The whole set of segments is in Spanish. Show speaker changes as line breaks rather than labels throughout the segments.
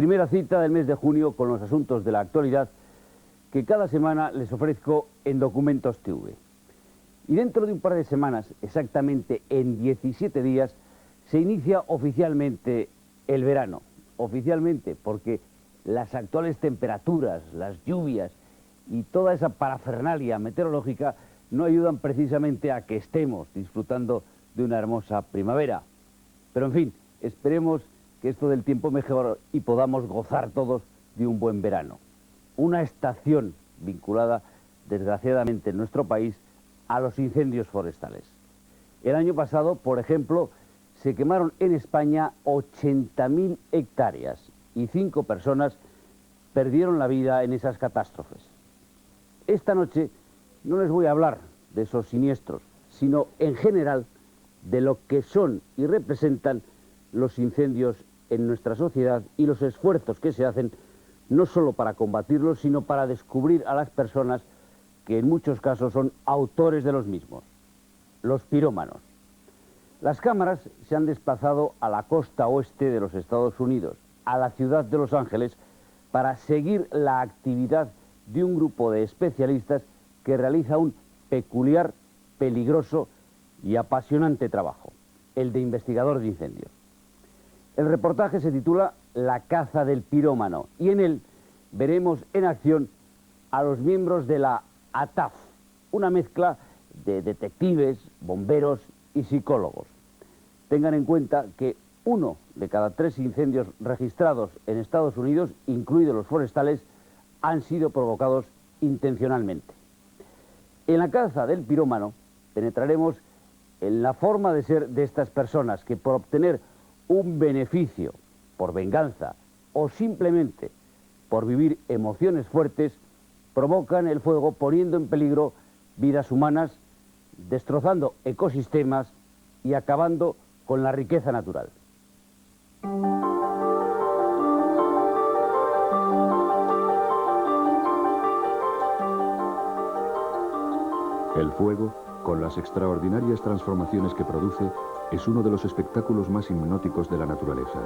Primera cita del mes de junio con los asuntos de la actualidad que cada semana les ofrezco en Documentos TV. Y dentro de un par de semanas, exactamente en 17 días, se inicia oficialmente el verano. Oficialmente porque las actuales temperaturas, las lluvias y toda esa parafernalia meteorológica no ayudan precisamente a que estemos disfrutando de una hermosa primavera. Pero en fin, esperemos que esto del tiempo mejore y podamos gozar todos de un buen verano. Una estación vinculada, desgraciadamente en nuestro país, a los incendios forestales. El año pasado, por ejemplo, se quemaron en España 80.000 hectáreas y 5 personas perdieron la vida en esas catástrofes. Esta noche no les voy a hablar de esos siniestros, sino en general de lo que son y representan los incendios en nuestra sociedad y los esfuerzos que se hacen no solo para combatirlos, sino para descubrir a las personas que en muchos casos son autores de los mismos, los pirómanos. Las cámaras se han desplazado a la costa oeste de los Estados Unidos, a la ciudad de Los Ángeles, para seguir la actividad de un grupo de especialistas que realiza un peculiar, peligroso y apasionante trabajo, el de investigador de incendios. El reportaje se titula La caza del pirómano y en él veremos en acción a los miembros de la ATAF, una mezcla de detectives, bomberos y psicólogos. Tengan en cuenta que 1 de cada 3 incendios registrados en Estados Unidos, incluidos los forestales, han sido provocados intencionalmente. En la caza del pirómano penetraremos en la forma de ser de estas personas que por obtener un beneficio, por venganza o simplemente por vivir emociones fuertes, provocan el fuego poniendo en peligro vidas humanas, destrozando ecosistemas y acabando con la riqueza natural.
El fuego, con las extraordinarias transformaciones que produce, es uno de los espectáculos más hipnóticos de la naturaleza.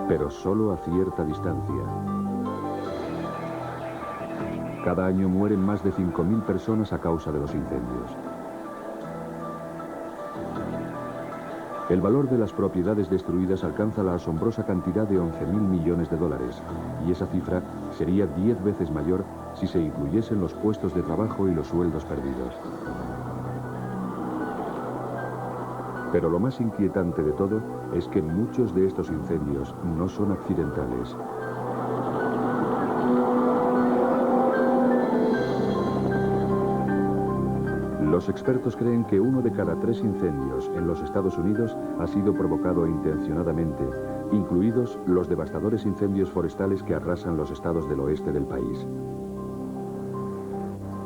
Pero solo a cierta distancia. Cada año mueren más de 5.000 personas a causa de los incendios. El valor de las propiedades destruidas alcanza la asombrosa cantidad de 11.000 millones de dólares, y esa cifra sería 10 veces mayor si se incluyesen los puestos de trabajo y los sueldos perdidos. Pero lo más inquietante de todo es que muchos de estos incendios no son accidentales. Los expertos creen que 1 de cada 3 incendios en los Estados Unidos ha sido provocado intencionadamente, incluidos los devastadores incendios forestales que arrasan los estados del oeste del país.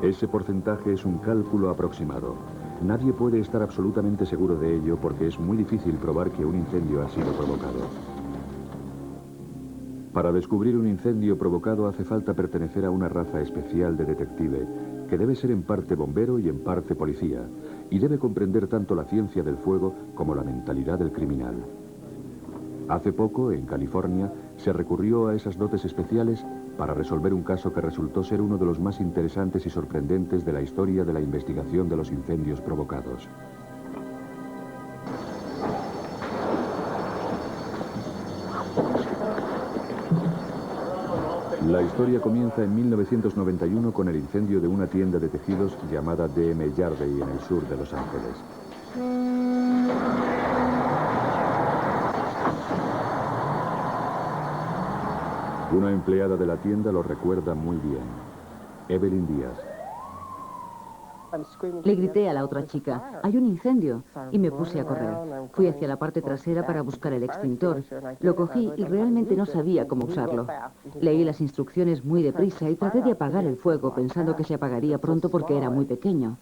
Ese porcentaje es un cálculo aproximado. Nadie puede estar absolutamente seguro de ello porque es muy difícil probar que un incendio ha sido provocado. Para descubrir un incendio provocado hace falta pertenecer a una raza especial de detective, que debe ser en parte bombero y en parte policía, y debe comprender tanto la ciencia del fuego como la mentalidad del criminal. Hace poco, en California, se recurrió a esas dotes especiales para resolver un caso que resultó ser uno de los más interesantes y sorprendentes de la historia de la investigación de los incendios provocados. La historia comienza en 1991 con el incendio de una tienda de tejidos llamada D.M. Yardley en el sur de Los Ángeles. Una empleada de la tienda lo recuerda muy bien. Evelyn Díaz.
Le grité a la otra chica, hay un incendio, y me puse a correr. Fui hacia la parte trasera para buscar el extintor. Lo cogí y realmente no sabía cómo usarlo. Leí las instrucciones muy deprisa y traté de apagar el fuego pensando que se apagaría pronto porque era muy pequeño.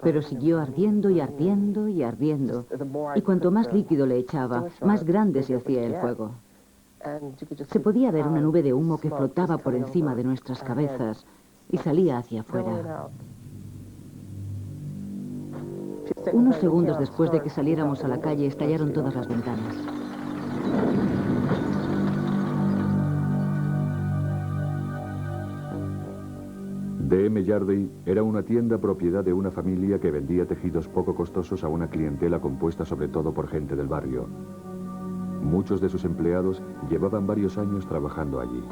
Pero siguió ardiendo y ardiendo y ardiendo. Y cuanto más líquido le echaba, más grande se hacía el fuego. Se podía ver una nube de humo que flotaba por encima de nuestras cabezas y salía hacia afuera. Unos segundos después de que saliéramos a la calle, estallaron todas las ventanas.
D.M. Yardley era una tienda propiedad de una familia que vendía tejidos poco costosos a una clientela compuesta sobre todo por gente del barrio. Muchos de sus empleados llevaban varios años trabajando allí.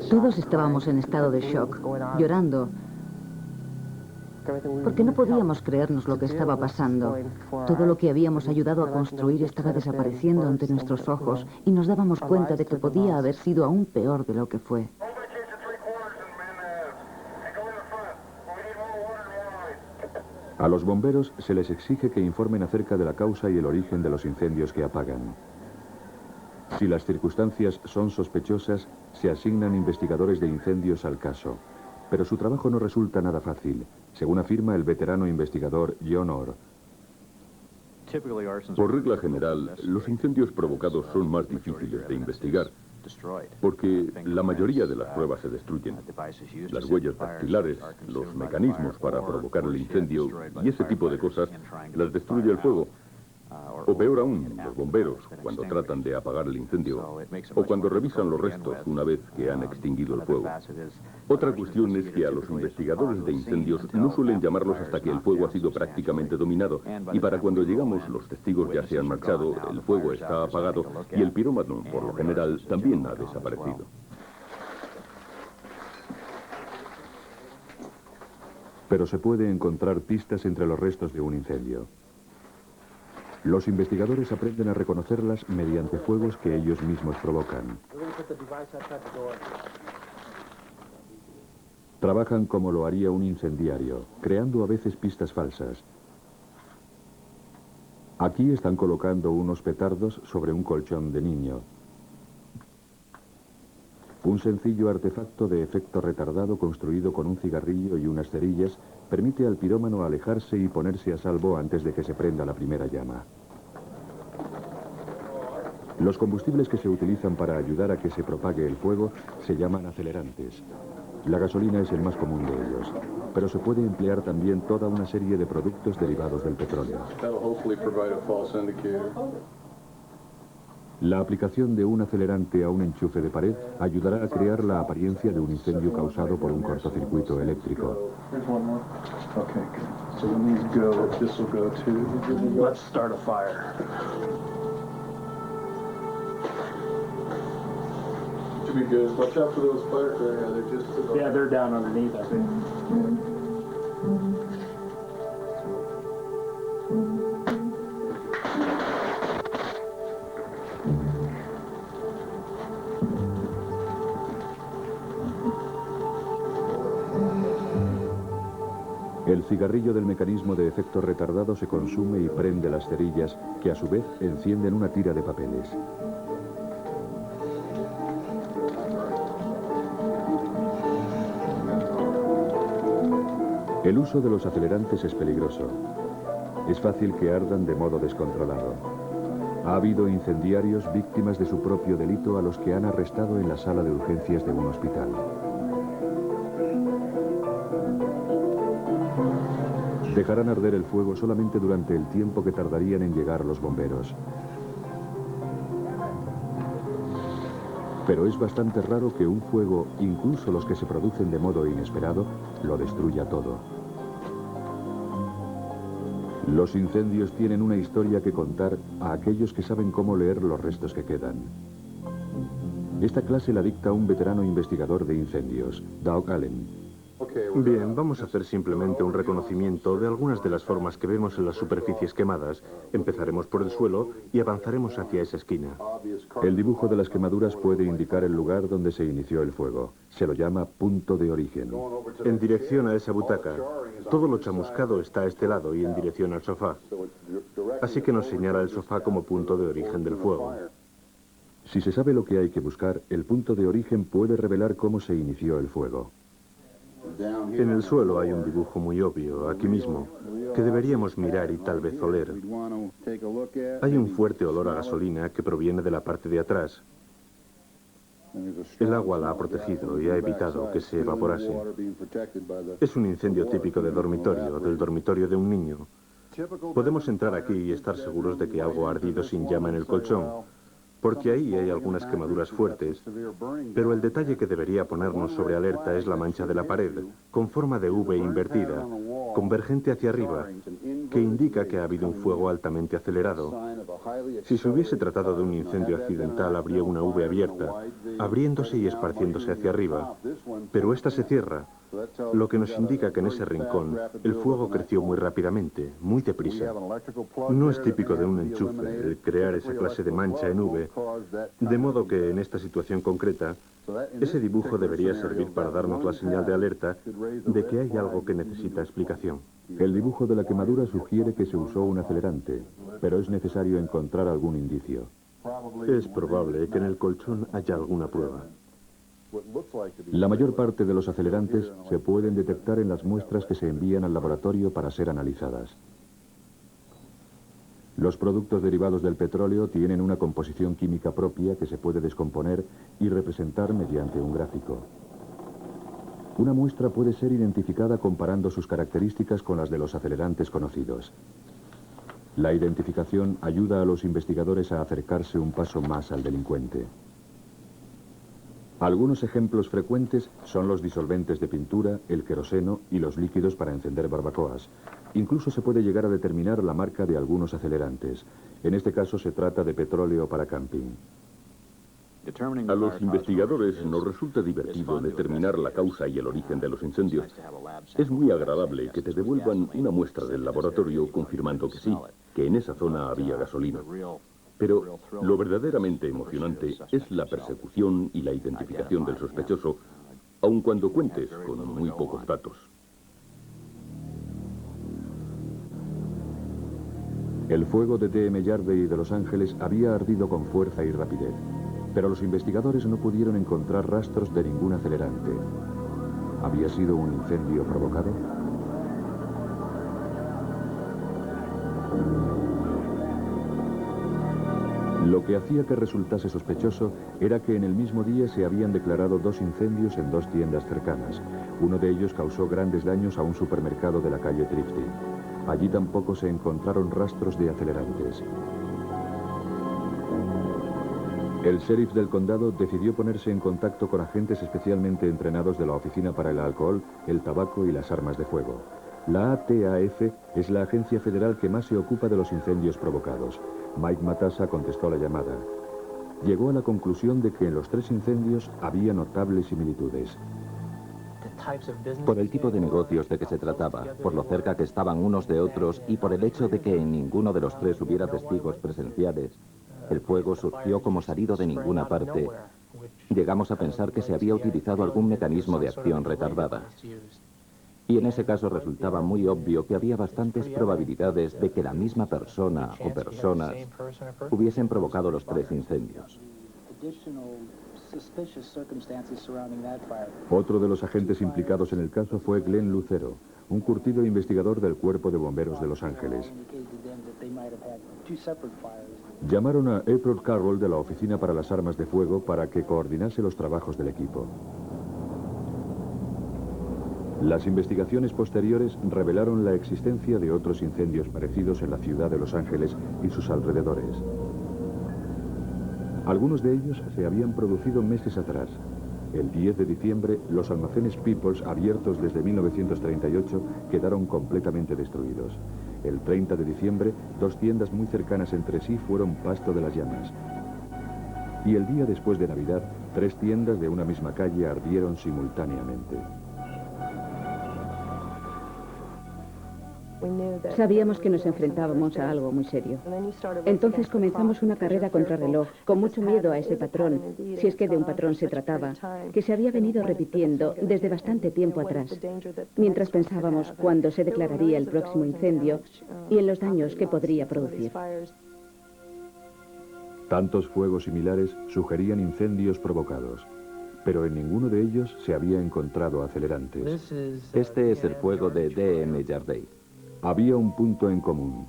Todos estábamos en estado de shock, llorando, porque no podíamos creernos lo que estaba pasando. Todo lo que habíamos ayudado a construir estaba desapareciendo ante nuestros ojos y nos dábamos cuenta de que podía haber sido aún peor de lo que fue.
A los bomberos se les exige que informen acerca de la causa y el origen de los incendios que apagan. Si las circunstancias son sospechosas, se asignan investigadores de incendios al caso. Pero su trabajo no resulta nada fácil, según afirma el veterano investigador John Orr.
Por regla general, los incendios provocados son más difíciles de investigar, porque la mayoría de las pruebas se destruyen. Las huellas dactilares, los mecanismos para provocar el incendio y ese tipo de cosas las destruye el fuego. O peor aún, los bomberos, cuando tratan de apagar el incendio, o cuando revisan los restos una vez que han extinguido el fuego. Otra cuestión es que a los investigadores de incendios no suelen llamarlos hasta que el fuego ha sido prácticamente dominado, y para cuando llegamos los testigos ya se han marchado, el fuego está apagado y el pirómano, por lo general, también ha desaparecido.
Pero se puede encontrar pistas entre los restos de un incendio. Los investigadores aprenden a reconocerlas mediante fuegos que ellos mismos provocan. Trabajan como lo haría un incendiario, creando a veces pistas falsas. Aquí están colocando unos petardos sobre un colchón de niño. Un sencillo artefacto de efecto retardado construido con un cigarrillo y unas cerillas permite al pirómano alejarse y ponerse a salvo antes de que se prenda la primera llama. Los combustibles que se utilizan para ayudar a que se propague el fuego se llaman acelerantes. La gasolina es el más común de ellos, pero se puede emplear también toda una serie de productos derivados del petróleo. La aplicación de un acelerante a un enchufe de pared ayudará a crear la apariencia de un incendio causado por un cortocircuito eléctrico.
Yeah, they're down underneath, I think.
El cigarrillo del mecanismo de efecto retardado se consume y prende las cerillas, que a su vez encienden una tira de papeles. El uso de los acelerantes es peligroso. Es fácil que ardan de modo descontrolado. Ha habido incendiarios víctimas de su propio delito a los que han arrestado en la sala de urgencias de un hospital. Dejarán arder el fuego solamente durante el tiempo que tardarían en llegar los bomberos. Pero es bastante raro que un fuego, incluso los que se producen de modo inesperado, lo destruya todo. Los incendios tienen una historia que contar a aquellos que saben cómo leer los restos que quedan. Esta clase la dicta un veterano investigador de incendios, Doug Allen.
Bien, vamos a hacer simplemente un reconocimiento de algunas de las formas que vemos en las superficies quemadas. Empezaremos por el suelo y avanzaremos hacia esa esquina.
El dibujo de las quemaduras puede indicar el lugar donde se inició el fuego. Se lo llama punto de origen.
En dirección a esa butaca, todo lo chamuscado está a este lado y en dirección al sofá. Así que nos señala el sofá como punto de origen del fuego.
Si se sabe lo que hay que buscar, el punto de origen puede revelar cómo se inició el fuego.
En el suelo hay un dibujo muy obvio, aquí mismo, que deberíamos mirar y tal vez oler. Hay un fuerte olor a gasolina que proviene de la parte de atrás. El agua la ha protegido y ha evitado que se evaporase. Es un incendio típico de dormitorio, del dormitorio de un niño. Podemos entrar aquí y estar seguros de que algo ha ardido sin llama en el colchón, porque ahí hay algunas quemaduras fuertes, pero el detalle que debería ponernos sobre alerta es la mancha de la pared, con forma de V invertida, convergente hacia arriba, que indica que ha habido un fuego altamente acelerado. Si se hubiese tratado de un incendio accidental, habría una V abierta, abriéndose y esparciéndose hacia arriba, pero esta se cierra, lo que nos indica que en ese rincón el fuego creció muy rápidamente, muy deprisa. No es típico de un enchufe el crear esa clase de mancha en V, de modo que en esta situación concreta, ese dibujo debería servir para darnos la señal de alerta de que hay algo que necesita explicación.
El dibujo de la quemadura sugiere que se usó un acelerante, pero es necesario encontrar algún indicio.
Es probable que en el colchón haya alguna prueba.
La mayor parte de los acelerantes se pueden detectar en las muestras que se envían al laboratorio para ser analizadas. Los productos derivados del petróleo tienen una composición química propia que se puede descomponer y representar mediante un gráfico. Una muestra puede ser identificada comparando sus características con las de los acelerantes conocidos. La identificación ayuda a los investigadores a acercarse un paso más al delincuente. Algunos ejemplos frecuentes son los disolventes de pintura, el queroseno y los líquidos para encender barbacoas. Incluso se puede llegar a determinar la marca de algunos acelerantes. En este caso se trata de petróleo para camping.
A los investigadores nos resulta divertido determinar la causa y el origen de los incendios. Es muy agradable que te devuelvan una muestra del laboratorio confirmando que sí, que en esa zona había gasolina. Pero lo verdaderamente emocionante es la persecución y la identificación del sospechoso, aun cuando cuentes con muy pocos datos.
El fuego de DM Yardley de Los Ángeles había ardido con fuerza y rapidez, pero los investigadores no pudieron encontrar rastros de ningún acelerante. ¿Había sido un incendio provocado? Lo que hacía que resultase sospechoso era que en el mismo día se habían declarado 2 incendios en 2 tiendas cercanas. Uno de ellos causó grandes daños a un supermercado de la calle Trifty. Allí tampoco se encontraron rastros de acelerantes. El sheriff del condado decidió ponerse en contacto con agentes especialmente entrenados de la Oficina para el Alcohol, el Tabaco y las Armas de Fuego. La ATAF es la agencia federal que más se ocupa de los incendios provocados. Mike Matassa contestó la llamada. Llegó a la conclusión de que en los 3 incendios había notables similitudes.
Por el tipo de negocios de que se trataba, por lo cerca que estaban unos de otros y por el hecho de que en ninguno de los 3 hubiera testigos presenciales, el fuego surgió como salido de ninguna parte. Llegamos a pensar que se había utilizado algún mecanismo de acción retardada. Y en ese caso resultaba muy obvio que había bastantes probabilidades de que la misma persona o personas hubiesen provocado los 3 incendios.
Otro de los agentes implicados en el caso fue Glenn Lucero, un curtido investigador del Cuerpo de Bomberos de Los Ángeles. Llamaron a April Carroll de la Oficina para las Armas de Fuego para que coordinase los trabajos del equipo. Las investigaciones posteriores revelaron la existencia de otros incendios parecidos en la ciudad de Los Ángeles y sus alrededores. Algunos de ellos se habían producido meses atrás. El 10 de diciembre, los almacenes Peoples, abiertos desde 1938, quedaron completamente destruidos. El 30 de diciembre, 2 tiendas muy cercanas entre sí fueron pasto de las llamas. Y el día después de Navidad, 3 tiendas de una misma calle ardieron simultáneamente.
Sabíamos que nos enfrentábamos a algo muy serio. Entonces comenzamos una carrera contrarreloj, con mucho miedo a ese patrón, si es que de un patrón se trataba, que se había venido repitiendo desde bastante tiempo atrás, mientras pensábamos cuándo se declararía el próximo incendio y en los daños que podría producir.
Tantos fuegos similares sugerían incendios provocados, pero en ninguno de ellos se había encontrado acelerantes.
Este es el fuego de DM Jardine.
Había un punto en común.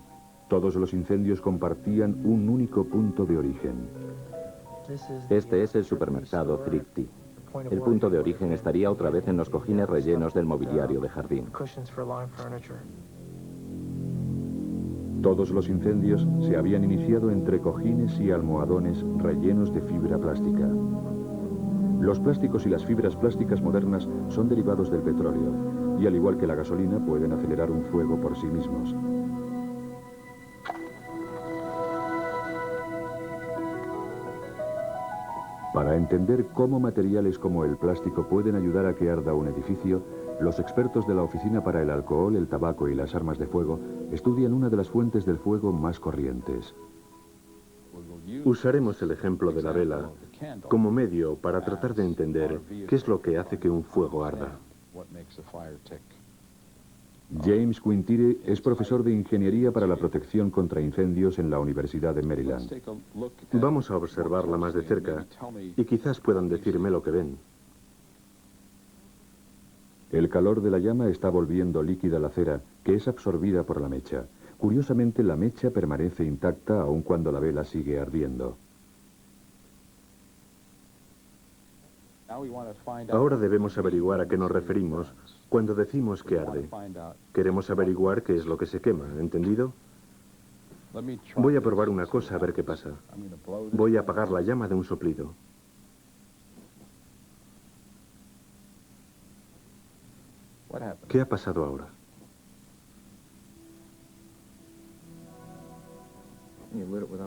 Todos los incendios compartían un único punto de origen.
Este es el supermercado Thrifty. El punto de origen estaría otra vez en los cojines rellenos del mobiliario de jardín.
Todos los incendios se habían iniciado entre cojines y almohadones rellenos de fibra plástica. Los plásticos y las fibras plásticas modernas son derivados del petróleo, y al igual que la gasolina pueden acelerar un fuego por sí mismos. Para entender cómo materiales como el plástico pueden ayudar a que arda un edificio, los expertos de la Oficina para el Alcohol, el Tabaco y las Armas de Fuego estudian una de las fuentes del fuego más corrientes.
Usaremos el ejemplo de la vela como medio para tratar de entender qué es lo que hace que un fuego arda.
James Quintire es profesor de Ingeniería para la Protección contra Incendios en la Universidad de Maryland.
Vamos a observarla más de cerca y quizás puedan decirme lo que ven.
El calor de la llama está volviendo líquida la cera, que es absorbida por la mecha. Curiosamente, la mecha permanece intacta aun cuando la vela sigue ardiendo.
Ahora debemos averiguar a qué nos referimos cuando decimos que arde. Queremos averiguar qué es lo que se quema, ¿entendido? Voy a probar una cosa a ver qué pasa. Voy a apagar la llama de un soplido. ¿Qué ha pasado ahora?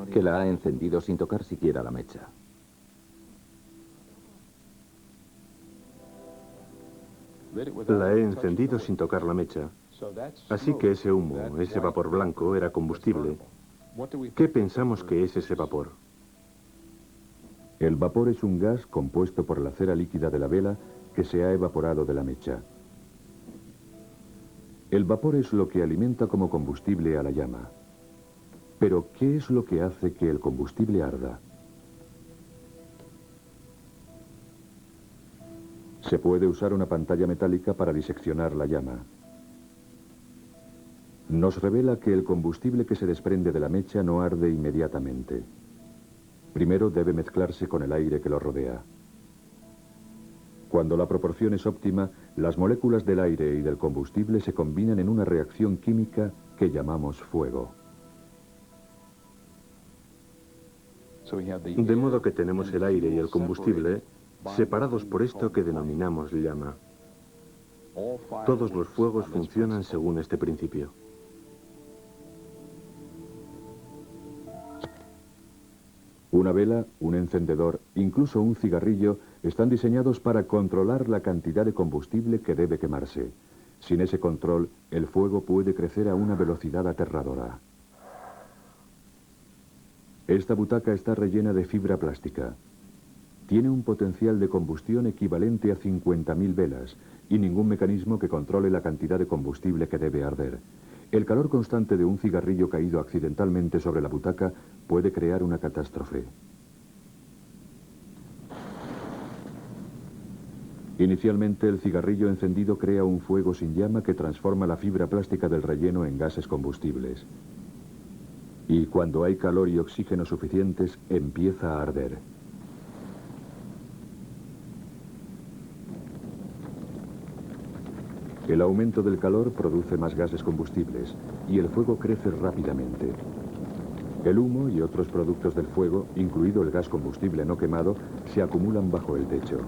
Que la ha encendido sin tocar siquiera la mecha.
La he encendido sin tocar la mecha. Así que ese humo, ese vapor blanco, era combustible. ¿Qué pensamos que es ese vapor?
El vapor es un gas compuesto por la cera líquida de la vela que se ha evaporado de la mecha. El vapor es lo que alimenta como combustible a la llama. Pero, ¿qué es lo que hace que el combustible arda? Se puede usar una pantalla metálica para diseccionar la llama. Nos revela que el combustible que se desprende de la mecha no arde inmediatamente. Primero debe mezclarse con el aire que lo rodea. Cuando la proporción es óptima, las moléculas del aire y del combustible se combinan en una reacción química que llamamos fuego.
De modo que tenemos el aire y el combustible separados por esto que denominamos llama. Todos los fuegos funcionan según este principio.
Una vela, un encendedor, incluso un cigarrillo, están diseñados para controlar la cantidad de combustible que debe quemarse. Sin ese control, el fuego puede crecer a una velocidad aterradora. Esta butaca está rellena de fibra plástica. Tiene un potencial de combustión equivalente a 50.000 velas y ningún mecanismo que controle la cantidad de combustible que debe arder. El calor constante de un cigarrillo caído accidentalmente sobre la butaca puede crear una catástrofe. Inicialmente, el cigarrillo encendido crea un fuego sin llama que transforma la fibra plástica del relleno en gases combustibles. Y cuando hay calor y oxígeno suficientes, empieza a arder. El aumento del calor produce más gases combustibles y el fuego crece rápidamente. El humo y otros productos del fuego, incluido el gas combustible no quemado, se acumulan bajo el techo.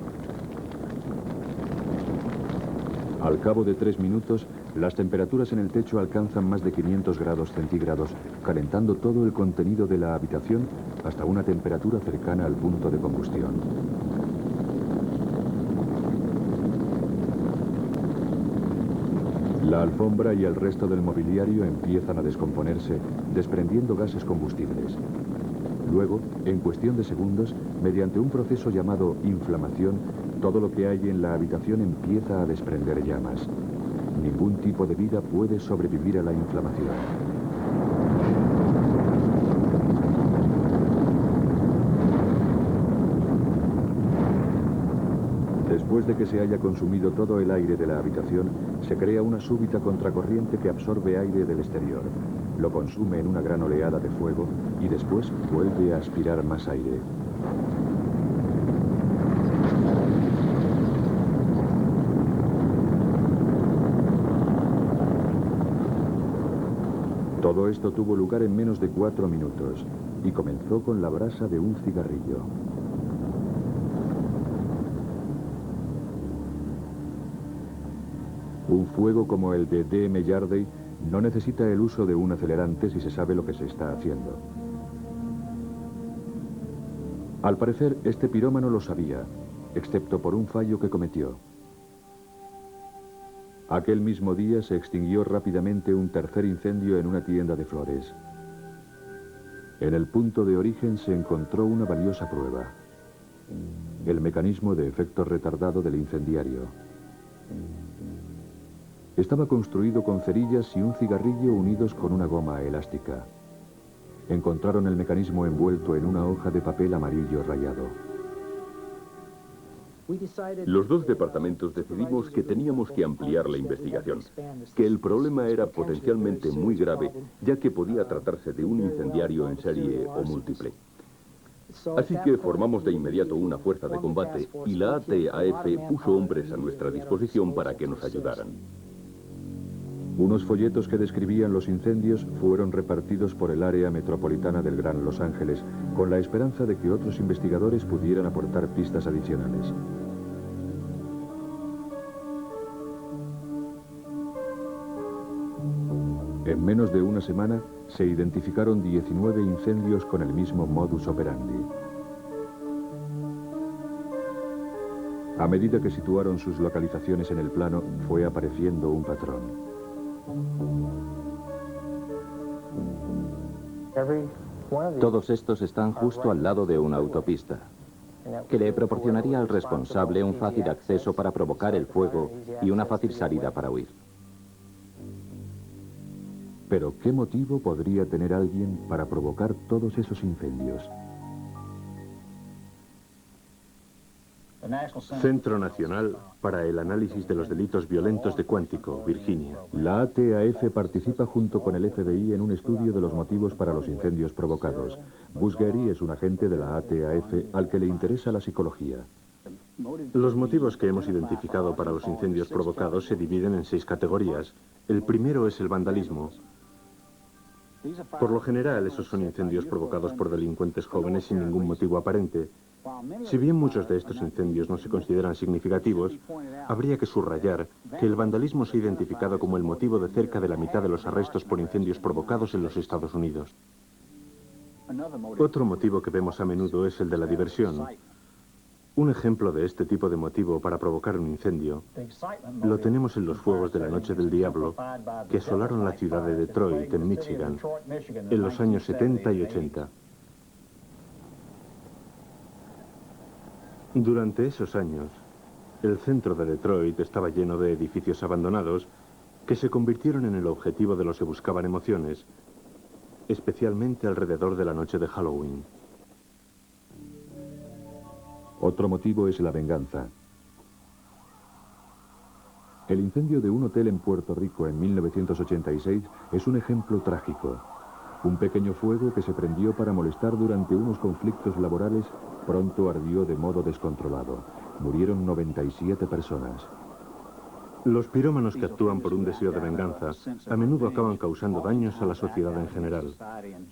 Al cabo de 3 minutos, las temperaturas en el techo alcanzan más de 500 grados centígrados, calentando todo el contenido de la habitación hasta una temperatura cercana al punto de combustión. La alfombra y el resto del mobiliario empiezan a descomponerse, desprendiendo gases combustibles. Luego, en cuestión de segundos, mediante un proceso llamado inflamación, todo lo que hay en la habitación empieza a desprender llamas. Ningún tipo de vida puede sobrevivir a la inflamación. Después de que se haya consumido todo el aire de la habitación, se crea una súbita contracorriente que absorbe aire del exterior, lo consume en una gran oleada de fuego y después vuelve a aspirar más aire. Todo esto tuvo lugar en menos de 4 minutos y comenzó con la brasa de un cigarrillo. Un fuego como el de D.M. Yardley no necesita el uso de un acelerante si se sabe lo que se está haciendo. Al parecer, este pirómano lo sabía, excepto por un fallo que cometió. Aquel mismo día se extinguió rápidamente un tercer incendio en una tienda de flores. En el punto de origen se encontró una valiosa prueba: el mecanismo de efecto retardado del incendiario. Estaba construido con cerillas y un cigarrillo unidos con una goma elástica. Encontraron el mecanismo envuelto en una hoja de papel amarillo rayado.
Los dos departamentos decidimos que teníamos que ampliar la investigación, que el problema era potencialmente muy grave, ya que podía tratarse de un incendiario en serie o múltiple. Así que formamos de inmediato una fuerza de combate y la ATAF puso hombres a nuestra disposición para que nos ayudaran.
Unos folletos que describían los incendios fueron repartidos por el área metropolitana del Gran Los Ángeles, con la esperanza de que otros investigadores pudieran aportar pistas adicionales. En menos de una semana se identificaron 19 incendios con el mismo modus operandi. A medida que situaron sus localizaciones en el plano, fue apareciendo un patrón.
Todos estos están justo al lado de una autopista, que le proporcionaría al responsable un fácil acceso para provocar el fuego y una fácil salida para huir.
Pero ¿qué motivo podría tener alguien para provocar todos esos incendios?
Centro Nacional para el Análisis de los Delitos Violentos de Quantico, Virginia.
La ATAF participa junto con el FBI en un estudio de los motivos para los incendios provocados. Buzz Gary es un agente de la ATAF al que le interesa la psicología.
Los motivos que hemos identificado para los incendios provocados se dividen en 6 categorías. El primero es el vandalismo. Por lo general, esos son incendios provocados por delincuentes jóvenes sin ningún motivo aparente. Si bien muchos de estos incendios no se consideran significativos, habría que subrayar que el vandalismo se ha identificado como el motivo de cerca de la mitad de los arrestos por incendios provocados en los Estados Unidos. Otro motivo que vemos a menudo es el de la diversión. Un ejemplo de este tipo de motivo para provocar un incendio lo tenemos en los fuegos de la Noche del Diablo que asolaron la ciudad de Detroit, en Michigan, en los años 70 y 80. Durante esos años, el centro de Detroit estaba lleno de edificios abandonados que se convirtieron en el objetivo de los que buscaban emociones, especialmente alrededor de la noche de Halloween.
Otro motivo es la venganza. El incendio de un hotel en Puerto Rico en 1986 es un ejemplo trágico. Un pequeño fuego que se prendió para molestar durante unos conflictos laborales pronto ardió de modo descontrolado. Murieron 97 personas.
Los pirómanos que actúan por un deseo de venganza a menudo acaban causando daños a la sociedad en general.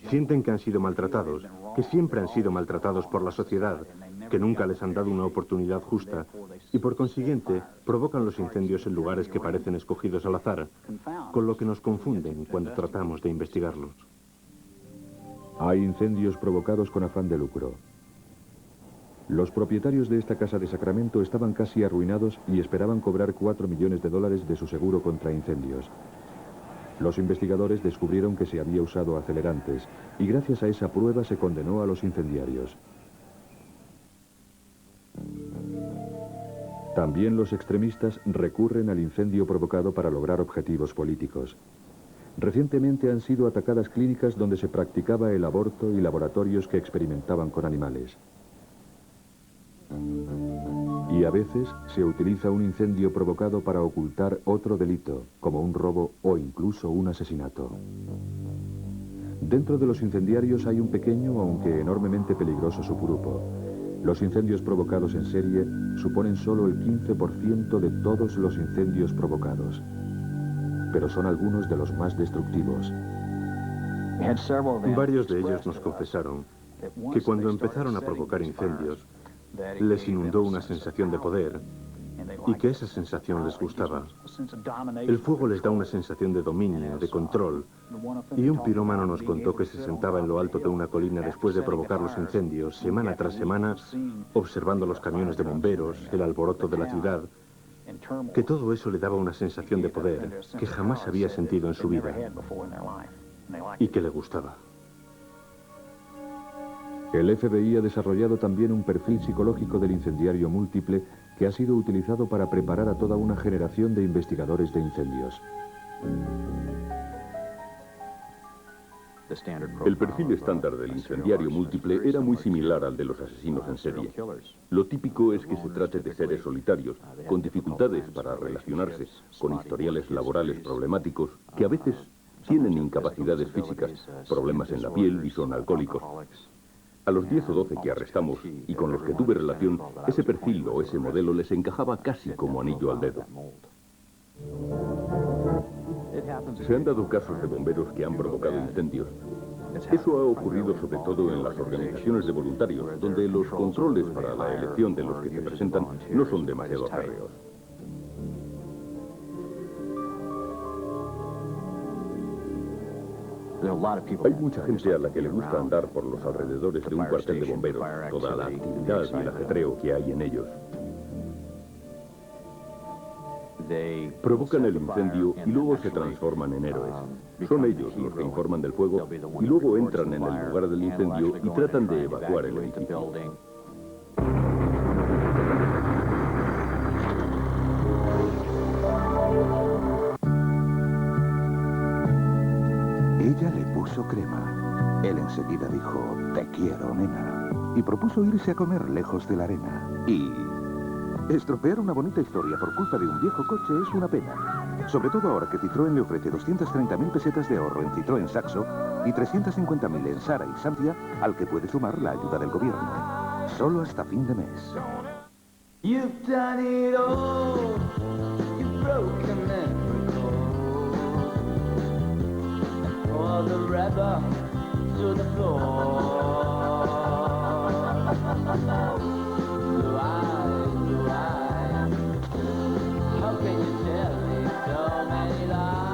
Sienten que han sido maltratados, que siempre han sido maltratados por la sociedad, que nunca les han dado una oportunidad justa y por consiguiente provocan los incendios en lugares que parecen escogidos al azar, con lo que nos confunden cuando tratamos de investigarlos.
Hay incendios provocados con afán de lucro. Los propietarios de esta casa de Sacramento estaban casi arruinados y esperaban cobrar $4 millones de su seguro contra incendios. Los investigadores descubrieron que se había usado acelerantes y gracias a esa prueba se condenó a los incendiarios. También los extremistas recurren al incendio provocado para lograr objetivos políticos. Recientemente han sido atacadas clínicas donde se practicaba el aborto y laboratorios que experimentaban con animales. Y a veces se utiliza un incendio provocado para ocultar otro delito, como un robo o incluso un asesinato. Dentro de los incendiarios hay un pequeño, aunque enormemente peligroso subgrupo. Los incendios provocados en serie suponen solo el 15% de todos los incendios provocados. Pero son algunos de los más destructivos.
Varios de ellos nos confesaron que cuando empezaron a provocar incendios, les inundó una sensación de poder y que esa sensación les gustaba. El fuego les da una sensación de dominio, de control, y un pirómano nos contó que se sentaba en lo alto de una colina después de provocar los incendios, semana tras semana, observando los camiones de bomberos, el alboroto de la ciudad, que todo eso le daba una sensación de poder que jamás había sentido en su vida y que le gustaba.
El FBI ha desarrollado también un perfil psicológico del incendiario múltiple que ha sido utilizado para preparar a toda una generación de investigadores de incendios.
El perfil estándar del incendiario múltiple era muy similar al de los asesinos en serie. Lo típico es que se trate de seres solitarios, con dificultades para relacionarse, con historiales laborales problemáticos, que a veces tienen incapacidades físicas, problemas en la piel y son alcohólicos. A los 10 o 12 que arrestamos y con los que tuve relación, ese perfil o ese modelo les encajaba casi como anillo al dedo. Se han dado casos de bomberos que han provocado incendios. Eso ha ocurrido sobre todo en las organizaciones de voluntarios, donde los controles para la elección de los que se presentan no son demasiado férreos. Hay mucha gente a la que le gusta andar por los alrededores de un cuartel de bomberos, toda la actividad y el ajetreo que hay en ellos. Provocan el incendio y luego se transforman en héroes. Son ellos los que informan del fuego y luego entran en el lugar del incendio y tratan de evacuar el edificio.
Ella le puso crema. Él enseguida dijo, te quiero, nena. Y propuso irse a comer lejos de la arena. Y estropear una bonita historia por culpa de un viejo coche es una pena. Sobre todo ahora que Citroën le ofrece 230.000 pesetas de ahorro en Citroën Saxo y 350.000 en Sara y Santia, al que puede sumar la ayuda del gobierno. Solo hasta fin de mes. You've done it all. You've broken every code. For the rubber to the floor. Blue eyes, blue eyes. How can you tell me so many lies?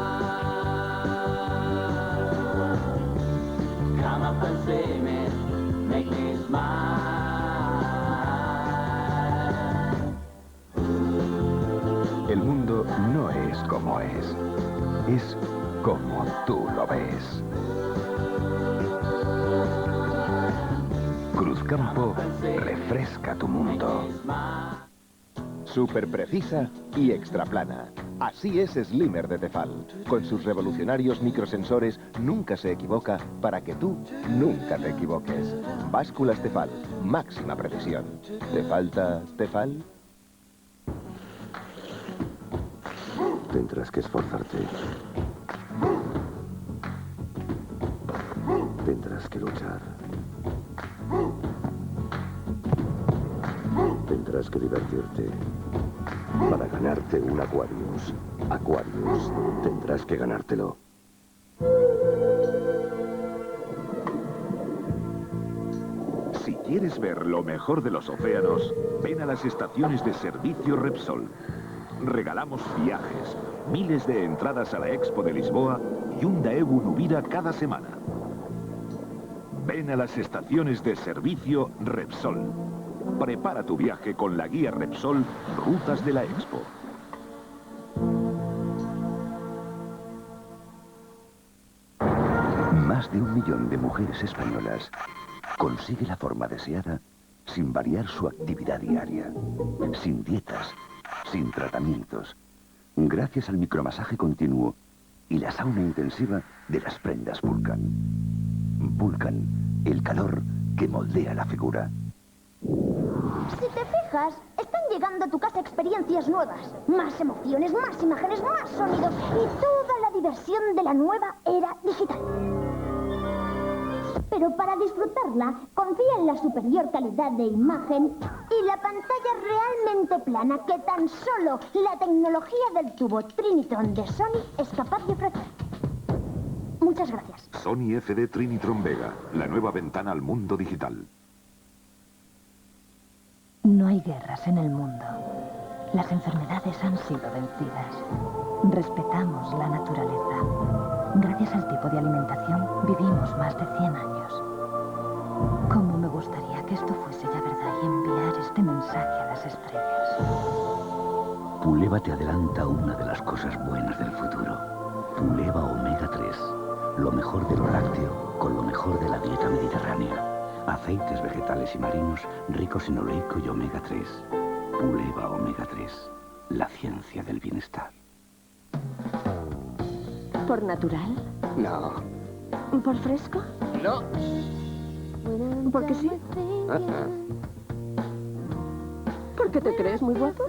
Come up and see me, make me smile. El mundo no es como es como tú lo ves. Cruzcampo refresca tu mundo. Súper precisa y extra plana. Así es Slimmer de Tefal. Con sus revolucionarios microsensores nunca se equivoca para que tú nunca te equivoques. Básculas Tefal, máxima precisión. ¿Te falta Tefal? Tendrás que esforzarte. Tendrás que luchar. Tendrás que divertirte. Para ganarte un Aquarius. Aquarius, tendrás que ganártelo. Si quieres ver lo mejor de los océanos, ven a las estaciones de servicio Repsol. Regalamos viajes, miles de entradas a la Expo de Lisboa y un Daewoo Nubira cada semana. Ven a las estaciones de servicio Repsol. Prepara tu viaje con la guía Repsol Rutas de la Expo. Más de 1 millón de mujeres españolas consigue la forma deseada sin variar su actividad diaria, sin dietas, sin tratamientos, gracias al micromasaje continuo y la sauna intensiva de las prendas Vulcan. Vulcan, el calor que moldea la figura.
Si te fijas, están llegando a tu casa experiencias nuevas. Más emociones, más imágenes, más sonidos y toda la diversión de la nueva era digital. Pero para disfrutarla, confía en la superior calidad de imagen y la pantalla realmente plana que tan solo la tecnología del tubo Trinitron de Sony es capaz de ofrecer. Muchas gracias.
Sony FD Trinitron Vega, la nueva ventana al mundo digital.
No hay guerras en el mundo. Las enfermedades han sido vencidas. Respetamos la naturaleza. Gracias al tipo de alimentación, vivimos más de 100 años. Cómo me gustaría que esto fuese ya verdad y enviar este mensaje a las estrellas.
Puleva te adelanta una de las cosas buenas del futuro. Puleva Omega 3. Lo mejor de lo lácteo con lo mejor de la dieta mediterránea. Aceites vegetales y marinos ricos en oleico y omega 3. Puleva Omega 3. La ciencia del bienestar.
¿Por natural?
No.
¿Por fresco?
No.
¿Por qué sí? ¿Por qué te crees muy guapo?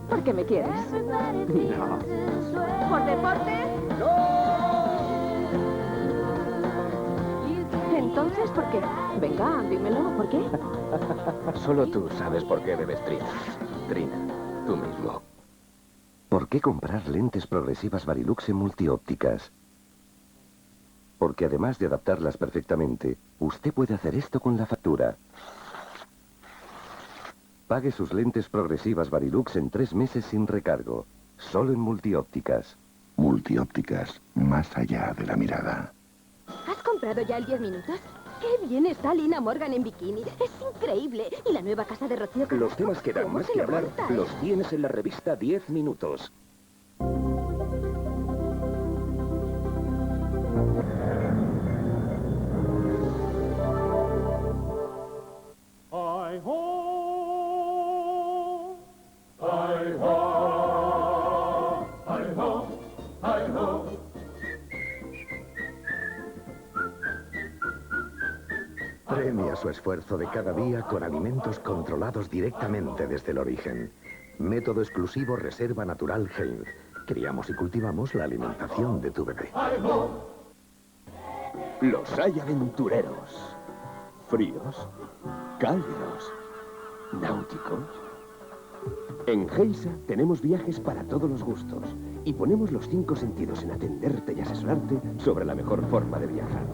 ¿Por qué me quieres?
No.
¿Por deporte? Entonces, ¿por qué? Venga, dímelo, ¿por qué?
Solo tú sabes por qué bebes Trina. Trina, tú mismo.
¿Por qué comprar lentes progresivas Varilux en multiópticas? Porque además de adaptarlas perfectamente, usted puede hacer esto con la factura. Pague sus lentes progresivas Varilux en 3 meses sin recargo. Solo en multiópticas. Multiópticas, más allá de la mirada.
¿Has comprado ya el 10 minutos? ¡Qué bien está Lina Morgan en bikini! ¡Es increíble! Y la nueva casa de Rocío...
Los temas que dan
¿Cómo
más
se
que
lo
hablar
monta,
los tienes en la revista 10 minutos.
Premia su esfuerzo de cada día con alimentos controlados directamente desde el origen. Método exclusivo Reserva Natural Heinz. Criamos y cultivamos la alimentación de tu bebé.
Los hay aventureros. Fríos, cálidos, náuticos. En Geisa tenemos viajes para todos los gustos y ponemos los 5 sentidos en atenderte y asesorarte sobre la mejor forma de viajar.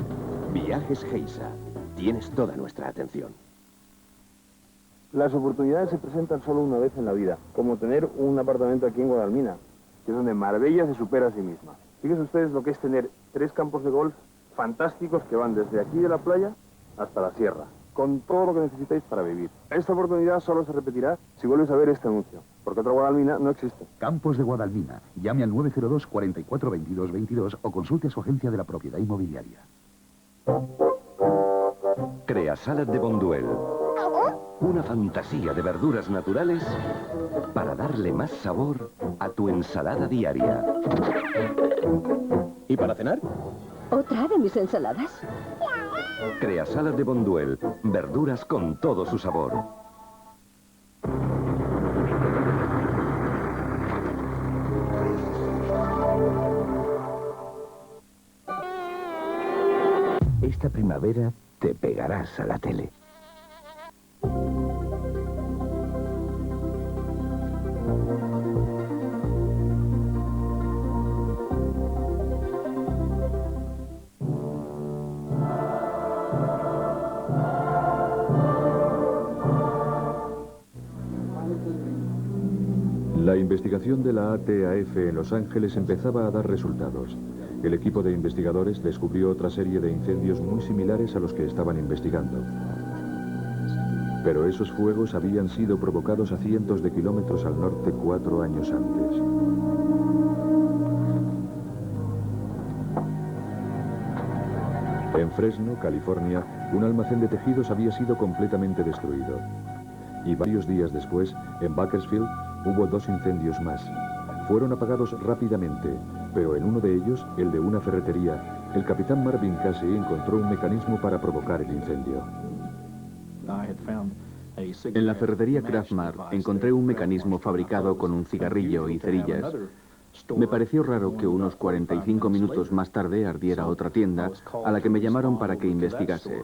Viajes Geisa. Tienes toda nuestra atención.
Las oportunidades se presentan solo una vez en la vida, como tener un apartamento aquí en Guadalmina, que es donde Marbella se supera a sí misma. Fíjense ustedes lo que es tener 3 campos de golf fantásticos que van desde aquí de la playa hasta la sierra, con todo lo que necesitáis para vivir. Esta oportunidad solo se repetirá si vuelves a ver este anuncio, porque otra Guadalmina no existe.
Campos de Guadalmina. Llame al 902 44 22 22 o consulte a su agencia de la propiedad inmobiliaria.
Crea Salad de Bonduel. Una fantasía de verduras naturales para darle más sabor a tu ensalada diaria.
¿Y para cenar?
¿Otra de mis ensaladas?
Crea Salad de Bonduel. Verduras con todo su sabor. Esta primavera te pegarás a la tele.
La investigación de la ATAF en Los Ángeles empezaba a dar resultados. El equipo de investigadores descubrió otra serie de incendios muy similares a los que estaban investigando. Pero esos fuegos habían sido provocados a cientos de kilómetros al norte 4 años antes. En Fresno, California, un almacén de tejidos había sido completamente destruido. Y varios días después, en Bakersfield, hubo 2 incendios más. Fueron apagados rápidamente, pero en uno de ellos, el de una ferretería, el capitán Marvin Casey encontró un mecanismo para provocar el incendio.
En la ferretería Kraftmar encontré un mecanismo fabricado con un cigarrillo y cerillas. Me pareció raro que unos 45 minutos más tarde ardiera otra tienda, a la que me llamaron para que investigase.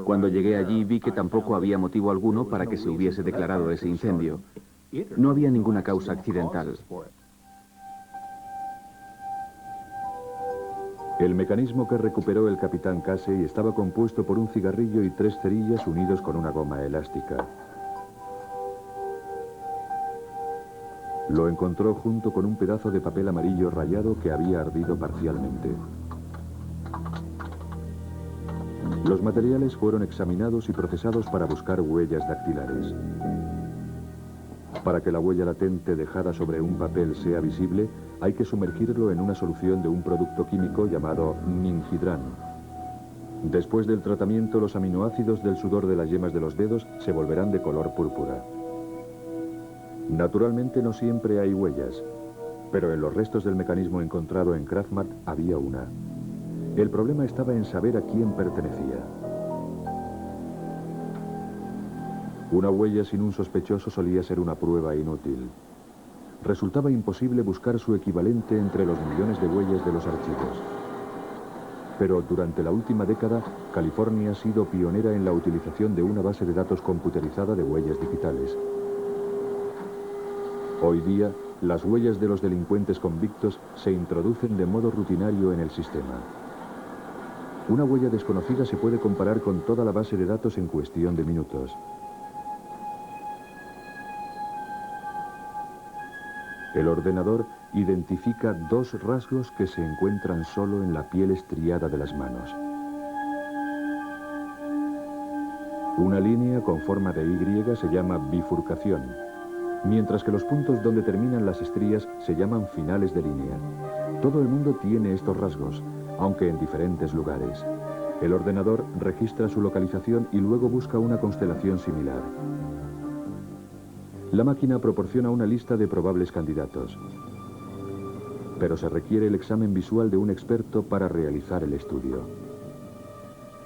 Cuando llegué allí vi que tampoco había motivo alguno para que se hubiese declarado ese incendio. No había ninguna causa accidental.
El mecanismo que recuperó el capitán Casey estaba compuesto por un cigarrillo y 3 cerillas unidos con una goma elástica. Lo encontró junto con un pedazo de papel amarillo rayado que había ardido parcialmente. Los materiales fueron examinados y procesados para buscar huellas dactilares. Para que la huella latente dejada sobre un papel sea visible, hay que sumergirlo en una solución de un producto químico llamado ninhidran. Después del tratamiento, los aminoácidos del sudor de las yemas de los dedos se volverán de color púrpura. Naturalmente no siempre hay huellas, pero en los restos del mecanismo encontrado en Kraftmar había una. El problema estaba en saber a quién pertenecía. Una huella sin un sospechoso solía ser una prueba inútil. Resultaba imposible buscar su equivalente entre los millones de huellas de los archivos. Pero durante la última década, California ha sido pionera en la utilización de una base de datos computerizada de huellas digitales. Hoy día, las huellas de los delincuentes convictos se introducen de modo rutinario en el sistema. Una huella desconocida se puede comparar con toda la base de datos en cuestión de minutos. El ordenador identifica 2 rasgos que se encuentran solo en la piel estriada de las manos. Una línea con forma de Y se llama bifurcación, mientras que los puntos donde terminan las estrías se llaman finales de línea. Todo el mundo tiene estos rasgos, aunque en diferentes lugares. El ordenador registra su localización y luego busca una constelación similar. La máquina proporciona una lista de probables candidatos, pero se requiere el examen visual de un experto para realizar el estudio.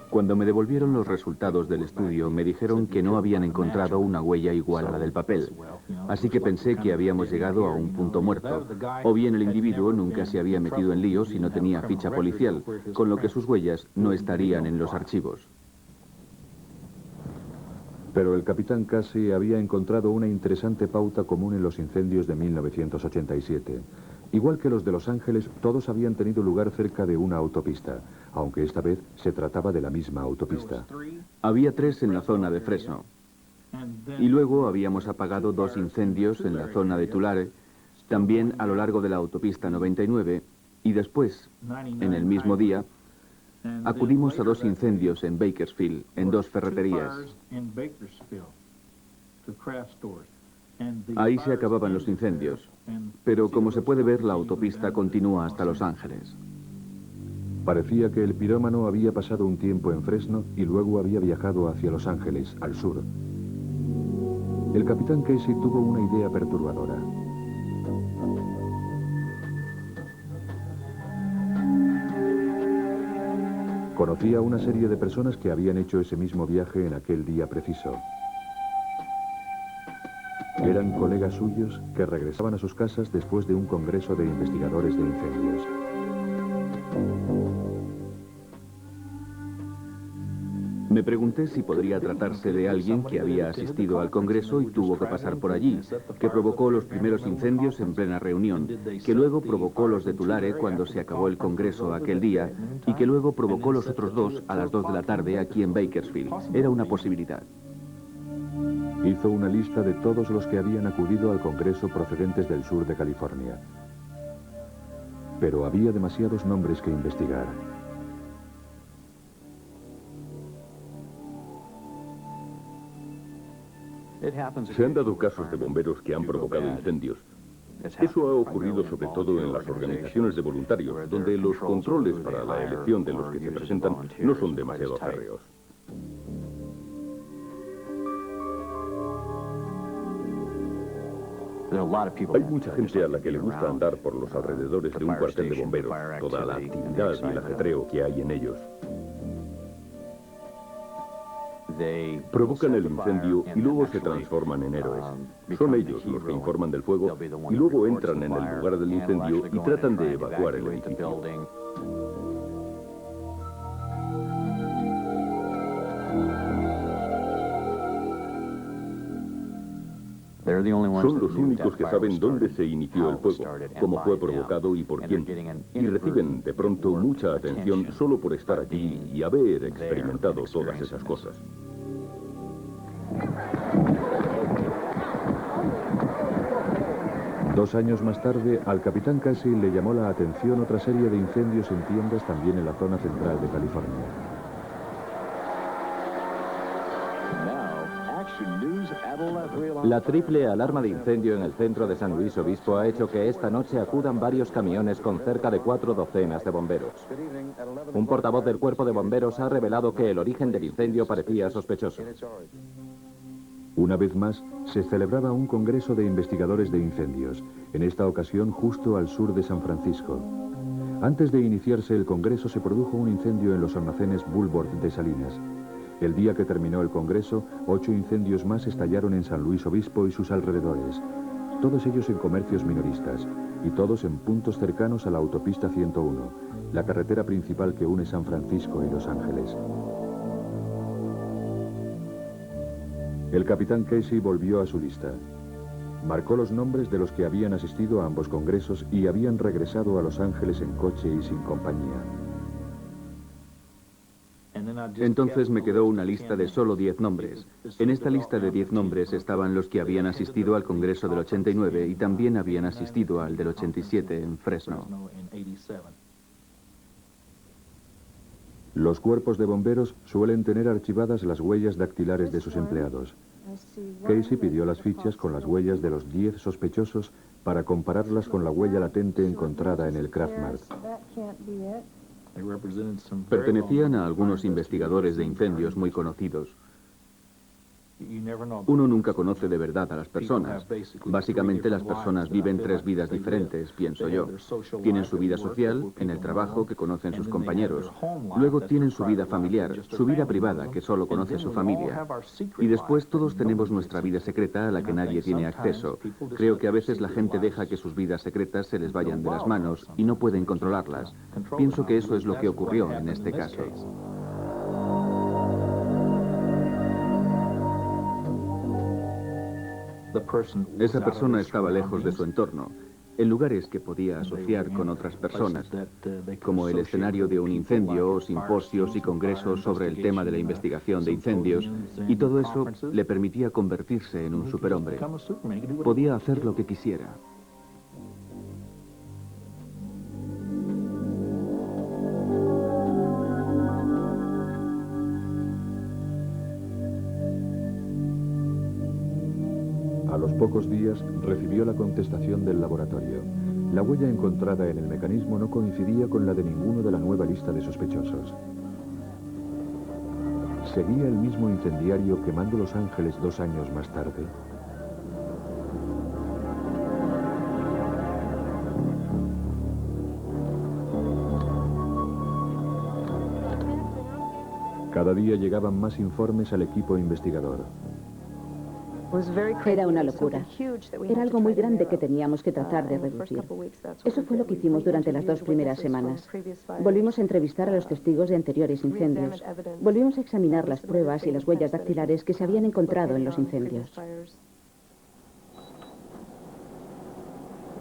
Cuando me devolvieron los resultados del estudio, me dijeron que no habían encontrado una huella igual a la del papel. Así que pensé que habíamos llegado a un punto muerto. O bien el individuo nunca se había metido en líos y no tenía ficha policial, con lo que sus huellas no estarían en los archivos.
Pero el capitán Casey había encontrado una interesante pauta común en los incendios de 1987. Igual que los de Los Ángeles, todos habían tenido lugar cerca de una autopista, aunque esta vez se trataba de la misma autopista.
Había 3 en la zona de Fresno. Y luego habíamos apagado 2 incendios en la zona de Tulare, también a lo largo de la autopista 99, y después, en el mismo día, acudimos a 2 incendios en Bakersfield, en 2 ferreterías. Ahí se acababan los incendios, pero como se puede ver, la autopista continúa hasta Los Ángeles.
Parecía que el pirómano había pasado un tiempo en Fresno y luego había viajado hacia Los Ángeles, al sur. El capitán Casey tuvo una idea perturbadora. Conocía a una serie de personas que habían hecho ese mismo viaje en aquel día preciso. Eran colegas suyos que regresaban a sus casas después de un congreso de investigadores de incendios.
Me pregunté si podría tratarse de alguien que había asistido al congreso y tuvo que pasar por allí, que provocó los primeros incendios en plena reunión, que luego provocó los de Tulare cuando se acabó el congreso aquel día y que luego provocó los otros 2 a las 2 de la tarde aquí en Bakersfield. Era una posibilidad.
Hizo una lista de todos los que habían acudido al congreso procedentes del sur de California. Pero había demasiados nombres que investigar.
Se han dado casos de bomberos que han provocado incendios. Eso ha ocurrido sobre todo en las organizaciones de voluntarios, donde los controles para la elección de los que se presentan no son demasiado férreos. Hay mucha gente a la que le gusta andar por los alrededores de un cuartel de bomberos, toda la actividad y el ajetreo que hay en ellos. Provocan el incendio y luego se transforman en héroes. Son ellos los que informan del fuego y luego entran en el lugar del incendio y tratan de evacuar el edificio. Son los únicos que saben dónde se inició el fuego, cómo fue provocado y por quién. Y reciben de pronto mucha atención solo por estar allí y haber experimentado todas esas cosas.
Dos años más tarde, al capitán Casey le llamó la atención otra serie de incendios en tiendas también en la zona central de California.
La triple alarma de incendio en el centro de San Luis Obispo ha hecho que esta noche acudan varios camiones con cerca de 4 docenas de bomberos. Un portavoz del cuerpo de bomberos ha revelado que el origen del incendio parecía sospechoso.
Una vez más, se celebraba un congreso de investigadores de incendios, en esta ocasión justo al sur de San Francisco. Antes de iniciarse el congreso se produjo un incendio en los almacenes Bulworth de Salinas. El día que terminó el congreso, 8 incendios más estallaron en San Luis Obispo y sus alrededores, todos ellos en comercios minoristas, y todos en puntos cercanos a la autopista 101, la carretera principal que une San Francisco y Los Ángeles. El capitán Casey volvió a su lista. Marcó los nombres de los que habían asistido a ambos congresos y habían regresado a Los Ángeles en coche y sin compañía.
Entonces me quedó una lista de solo 10 nombres. En esta lista de 10 nombres estaban los que habían asistido al Congreso del 89 y también habían asistido al del 87 en Fresno.
Los cuerpos de bomberos suelen tener archivadas las huellas dactilares de sus empleados. Casey pidió las fichas con las huellas de los 10 sospechosos para compararlas con la huella latente encontrada en el Kraftmark.
Pertenecían a algunos investigadores de incendios muy conocidos. Uno nunca conoce de verdad a las personas. Básicamente las personas viven 3 vidas diferentes, pienso yo. Tienen su vida social, en el trabajo, que conocen sus compañeros. Luego tienen su vida familiar, su vida privada, que solo conoce su familia. Y después todos tenemos nuestra vida secreta a la que nadie tiene acceso. Creo que a veces la gente deja que sus vidas secretas se les vayan de las manos y no pueden controlarlas. Pienso que eso es lo que ocurrió en este caso. Esa persona estaba lejos de su entorno, en lugares que podía asociar con otras personas, como el escenario de un incendio o simposios y congresos sobre el tema de la investigación de incendios, y todo eso le permitía convertirse en un superhombre. Podía hacer lo que quisiera.
A los pocos días recibió la contestación del laboratorio. La huella encontrada en el mecanismo no coincidía con la de ninguno de la nueva lista de sospechosos. ¿Seguía el mismo incendiario quemando Los Ángeles 2 años más tarde? Cada día llegaban más informes al equipo investigador.
Era una locura. Era algo muy grande que teníamos que tratar de reducir. Eso fue lo que hicimos durante las 2 primeras semanas. Volvimos a entrevistar a los testigos de anteriores incendios. Volvimos a examinar las pruebas y las huellas dactilares que se habían encontrado en los incendios.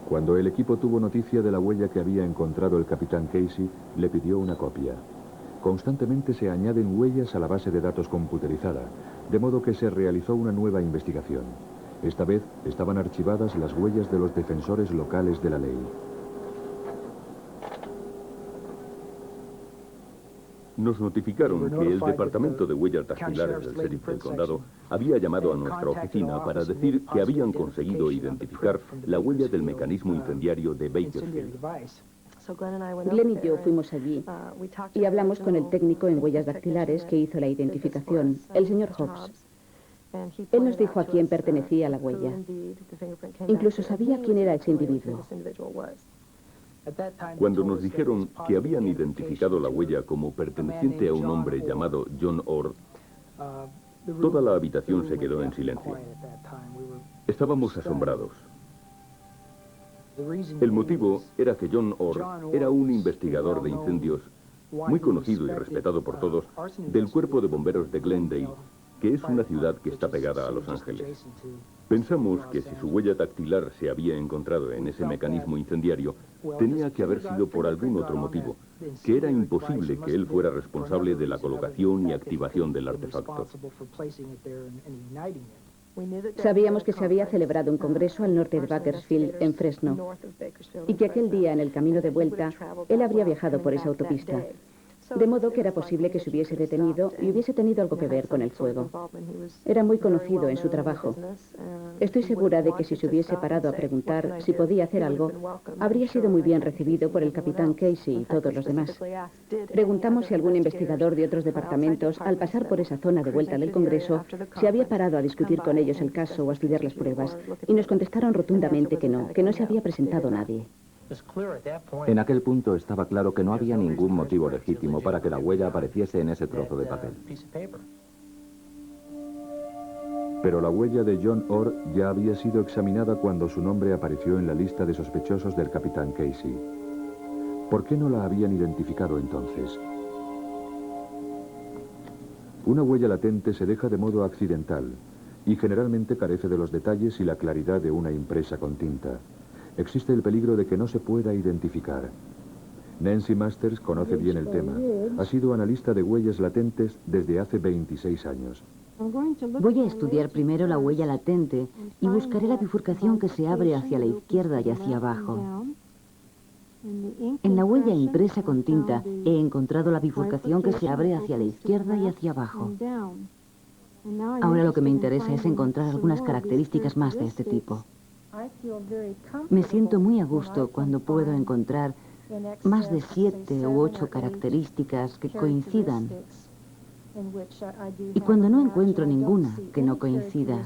Cuando el equipo tuvo noticia de la huella que había encontrado el capitán Casey, le pidió una copia. Constantemente se añaden huellas a la base de datos computerizada, de modo que se realizó una nueva investigación. Esta vez estaban archivadas las huellas de los defensores locales de la ley.
Nos notificaron que el Departamento de Huellas Dactilares del sheriff del condado había llamado a nuestra oficina para decir que habían conseguido identificar la huella del mecanismo incendiario de Bakersfield.
Glenn y yo fuimos allí y hablamos con el técnico en huellas dactilares que hizo la identificación, el señor Hobbs. Él nos dijo a quién pertenecía la huella. Incluso sabía quién era ese individuo.
Cuando nos dijeron que habían identificado la huella como perteneciente a un hombre llamado John Orr, toda la habitación se quedó en silencio. Estábamos asombrados. El motivo era que John Orr era un investigador de incendios muy conocido y respetado por todos del Cuerpo de Bomberos de Glendale, que es una ciudad que está pegada a Los Ángeles. Pensamos que si su huella dactilar se había encontrado en ese mecanismo incendiario, tenía que haber sido por algún otro motivo, que era imposible que él fuera responsable de la colocación y activación del artefacto.
Sabíamos que se había celebrado un congreso al norte de Bakersfield, en Fresno, y que aquel día, en el camino de vuelta, él habría viajado por esa autopista. De modo que era posible que se hubiese detenido y hubiese tenido algo que ver con el fuego. Era muy conocido en su trabajo. Estoy segura de que si se hubiese parado a preguntar si podía hacer algo, habría sido muy bien recibido por el capitán Casey y todos los demás. Preguntamos si algún investigador de otros departamentos, al pasar por esa zona de vuelta del Congreso, se había parado a discutir con ellos el caso o a estudiar las pruebas, y nos contestaron rotundamente que no se había presentado nadie.
En aquel punto estaba claro que no había ningún motivo legítimo para que la huella apareciese en ese trozo de papel.
Pero la huella de John Orr ya había sido examinada cuando su nombre apareció en la lista de sospechosos del capitán Casey. ¿Por qué no la habían identificado entonces? Una huella latente se deja de modo accidental y generalmente carece de los detalles y la claridad de una impresa con tinta. Existe el peligro de que no se pueda identificar. Nancy Masters conoce bien el tema. Ha sido analista de huellas latentes desde hace 26 años.
Voy a estudiar primero la huella latente y buscaré la bifurcación que se abre hacia la izquierda y hacia abajo. En la huella impresa con tinta he encontrado la bifurcación que se abre hacia la izquierda y hacia abajo. Ahora lo que me interesa es encontrar algunas características más de este tipo. Me siento muy a gusto cuando puedo encontrar más de 7 u 8 características que coincidan. Y cuando no encuentro ninguna que no coincida,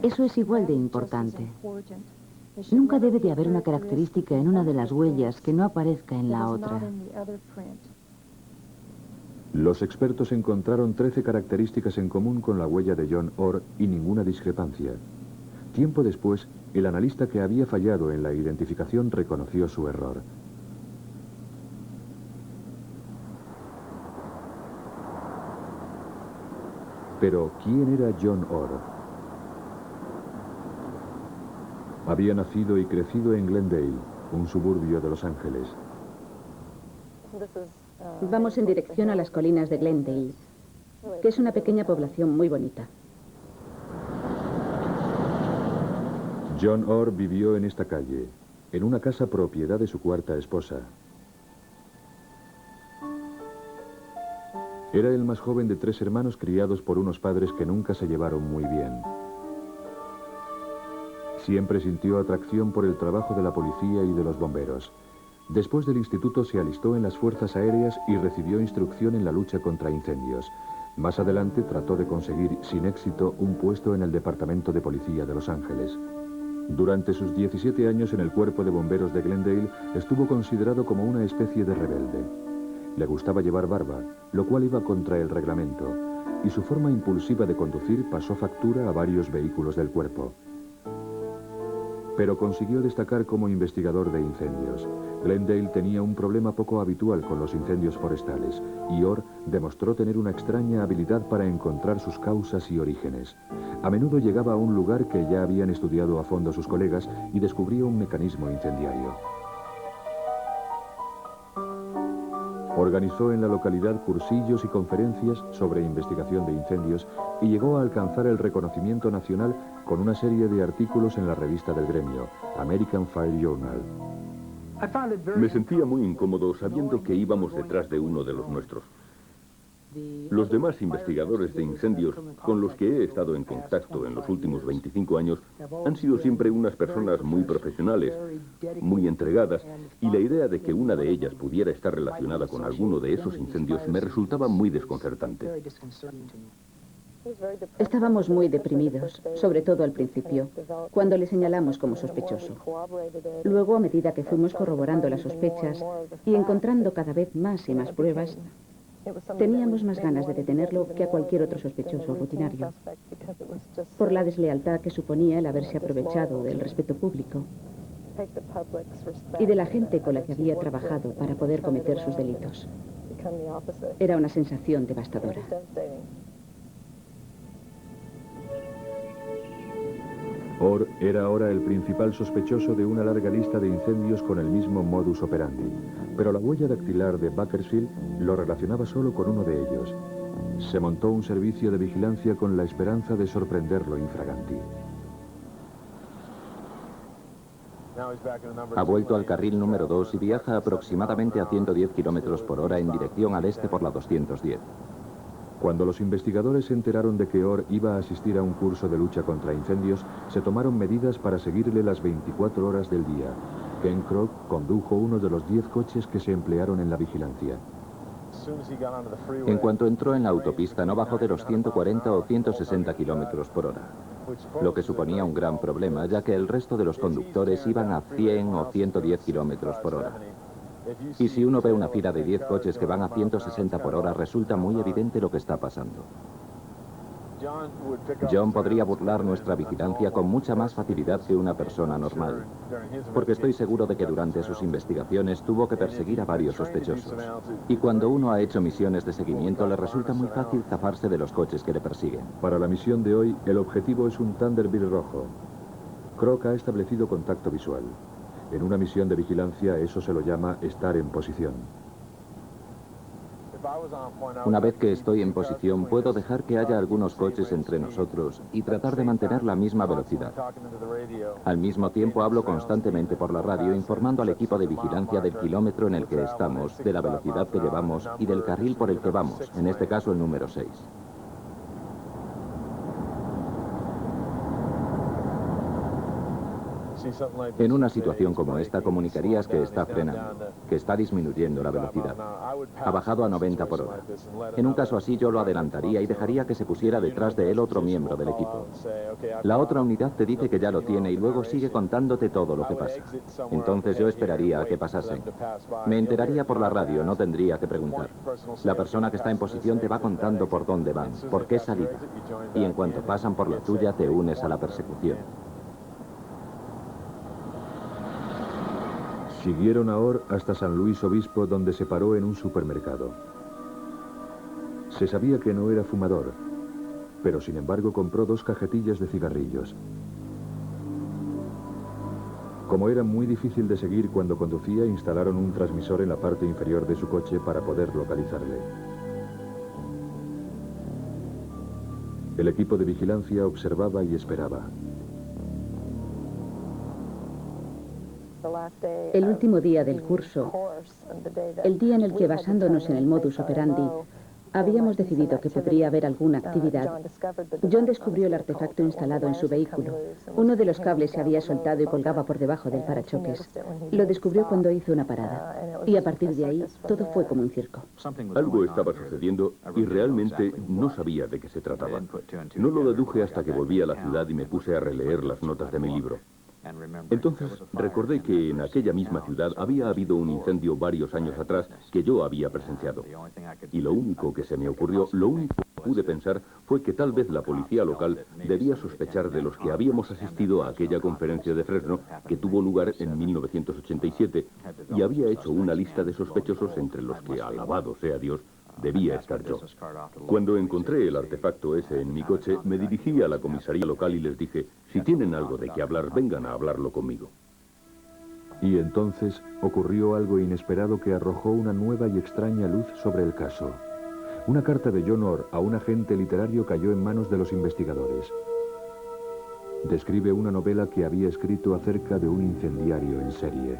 eso es igual de importante. Nunca debe de haber una característica en una de las huellas que no aparezca en la otra.
Los expertos encontraron 13 características en común con la huella de John Orr y ninguna discrepancia. Tiempo después, el analista que había fallado en la identificación reconoció su error. Pero, ¿quién era John Orr? Había nacido y crecido en Glendale, un suburbio de Los Ángeles.
Vamos en dirección a las colinas de Glendale, que es una pequeña población muy bonita.
John Orr vivió en esta calle, en una casa propiedad de su cuarta esposa. Era el más joven de 3 hermanos criados por unos padres que nunca se llevaron muy bien. Siempre sintió atracción por el trabajo de la policía y de los bomberos. Después del instituto se alistó en las fuerzas aéreas y recibió instrucción en la lucha contra incendios. Más adelante trató de conseguir, sin éxito, un puesto en el Departamento de Policía de Los Ángeles. Durante sus 17 años en el Cuerpo de Bomberos de Glendale, estuvo considerado como una especie de rebelde. Le gustaba llevar barba, lo cual iba contra el reglamento, y su forma impulsiva de conducir pasó factura a varios vehículos del cuerpo. Pero consiguió destacar como investigador de incendios. Glendale tenía un problema poco habitual con los incendios forestales, y Orr demostró tener una extraña habilidad para encontrar sus causas y orígenes. A menudo llegaba a un lugar que ya habían estudiado a fondo sus colegas y descubría un mecanismo incendiario. Organizó en la localidad cursillos y conferencias sobre investigación de incendios y llegó a alcanzar el reconocimiento nacional con una serie de artículos en la revista del gremio, American Fire Journal.
Me sentía muy incómodo sabiendo que íbamos detrás de uno de los nuestros. Los demás investigadores de incendios con los que he estado en contacto en los últimos 25 años han sido siempre unas personas muy profesionales, muy entregadas, y la idea de que una de ellas pudiera estar relacionada con alguno de esos incendios me resultaba muy desconcertante.
Estábamos muy deprimidos, sobre todo al principio, cuando le señalamos como sospechoso. Luego, a medida que fuimos corroborando las sospechas y encontrando cada vez más y más pruebas, teníamos más ganas de detenerlo que a cualquier otro sospechoso rutinario, por la deslealtad que suponía el haberse aprovechado del respeto público y de la gente con la que había trabajado para poder cometer sus delitos. Era una sensación devastadora.
Orr era ahora el principal sospechoso de una larga lista de incendios con el mismo modus operandi, pero la huella dactilar de Bakersfield lo relacionaba solo con uno de ellos. Se montó un servicio de vigilancia con la esperanza de sorprenderlo infraganti.
Ha vuelto al carril número 2 y viaja aproximadamente a 110 kilómetros por hora en dirección al este por la 210.
Cuando los investigadores se enteraron de que Orr iba a asistir a un curso de lucha contra incendios, se tomaron medidas para seguirle las 24 horas del día. Ken Kroc condujo uno de los 10 coches que se emplearon en la vigilancia.
En cuanto entró en la autopista, no bajó de los 140 o 160 kilómetros por hora, lo que suponía un gran problema, ya que el resto de los conductores iban a 100 o 110 kilómetros por hora. Y si uno ve una fila de 10 coches que van a 160 por hora, resulta muy evidente lo que está pasando. John podría burlar nuestra vigilancia con mucha más facilidad que una persona normal, porque estoy seguro de que durante sus investigaciones tuvo que perseguir a varios sospechosos. Y cuando uno ha hecho misiones de seguimiento, le resulta muy fácil zafarse de los coches que le persiguen.
Para la misión de hoy, el objetivo es un Thunderbird rojo. Kroc ha establecido contacto visual. En una misión de vigilancia, eso se lo llama estar en posición.
Una vez que estoy en posición, puedo dejar que haya algunos coches entre nosotros y tratar de mantener la misma velocidad. Al mismo tiempo, hablo constantemente por la radio informando al equipo de vigilancia del kilómetro en el que estamos, de la velocidad que llevamos y del carril por el que vamos, en este caso el número 6. En una situación como esta, comunicarías que está frenando, que está disminuyendo la velocidad. Ha bajado a 90 por hora. En un caso así, yo lo adelantaría y dejaría que se pusiera detrás de él otro miembro del equipo. La otra unidad te dice que ya lo tiene y luego sigue contándote todo lo que pasa. Entonces yo esperaría a que pasase. Me enteraría por la radio, no tendría que preguntar. La persona que está en posición te va contando por dónde van, por qué salida. Y en cuanto pasan por la tuya, te unes a la persecución.
Siguieron a Orr hasta San Luis Obispo, donde se paró en un supermercado. Se sabía que no era fumador, pero sin embargo compró 2 cajetillas de cigarrillos. Como era muy difícil de seguir cuando conducía, instalaron un transmisor en la parte inferior de su coche para poder localizarle. El equipo de vigilancia observaba y esperaba.
El último día del curso, el día en el que, basándonos en el modus operandi, habíamos decidido que podría haber alguna actividad, John descubrió el artefacto instalado en su vehículo. Uno de los cables se había soltado y colgaba por debajo del parachoques. Lo descubrió cuando hizo una parada. Y a partir de ahí, todo fue como un circo.
Algo estaba sucediendo y realmente no sabía de qué se trataba. No lo deduje hasta que volví a la ciudad y me puse a releer las notas de mi libro. Entonces recordé que en aquella misma ciudad había habido un incendio varios años atrás que yo había presenciado. Y lo único que se me ocurrió, lo único que pude pensar fue que tal vez la policía local debía sospechar de los que habíamos asistido a aquella conferencia de Fresno que tuvo lugar en 1987 y había hecho una lista de sospechosos entre los que, alabado sea Dios, debía estar yo. Cuando encontré el artefacto ese en mi coche, me dirigí a la comisaría local y les dije, si tienen algo de qué hablar, vengan a hablarlo conmigo.
Y entonces ocurrió algo inesperado que arrojó una nueva y extraña luz sobre el caso. Una carta de John Orr a un agente literario cayó en manos de los investigadores. Describe una novela que había escrito acerca de un incendiario en serie.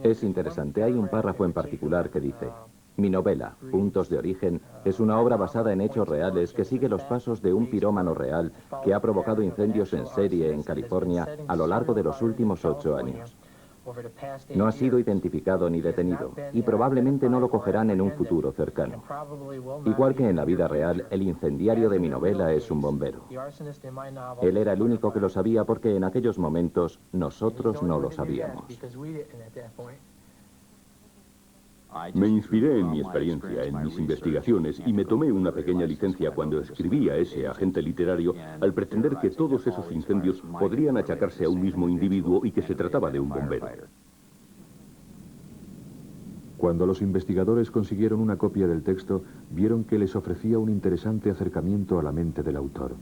Es interesante, hay un párrafo en particular que dice: mi novela, Puntos de Origen, es una obra basada en hechos reales que sigue los pasos de un pirómano real que ha provocado incendios en serie en California a lo largo de los últimos 8 años. No ha sido identificado ni detenido, y probablemente no lo cogerán en un futuro cercano. Igual que en la vida real, el incendiario de mi novela es un bombero. Él era el único que lo sabía porque en aquellos momentos nosotros no lo sabíamos.
Me inspiré en mi experiencia, en mis investigaciones, y me tomé una pequeña licencia cuando escribí a ese agente literario al pretender que todos esos incendios podrían achacarse a un mismo individuo y que se trataba de un bombero.
Cuando los investigadores consiguieron una copia del texto, vieron que les ofrecía un interesante acercamiento a la mente del autor.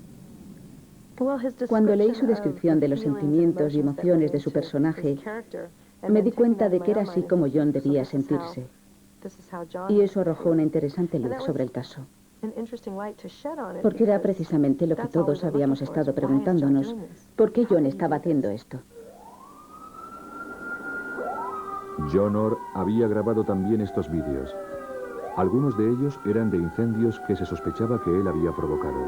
Cuando leí su descripción de los sentimientos y emociones de su personaje, me di cuenta de que era así como John debía sentirse. Y eso arrojó una interesante luz sobre el caso. Porque era precisamente lo que todos habíamos estado preguntándonos. ¿Por qué John estaba haciendo esto?
John Orr había grabado también estos vídeos. Algunos de ellos eran de incendios que se sospechaba que él había provocado.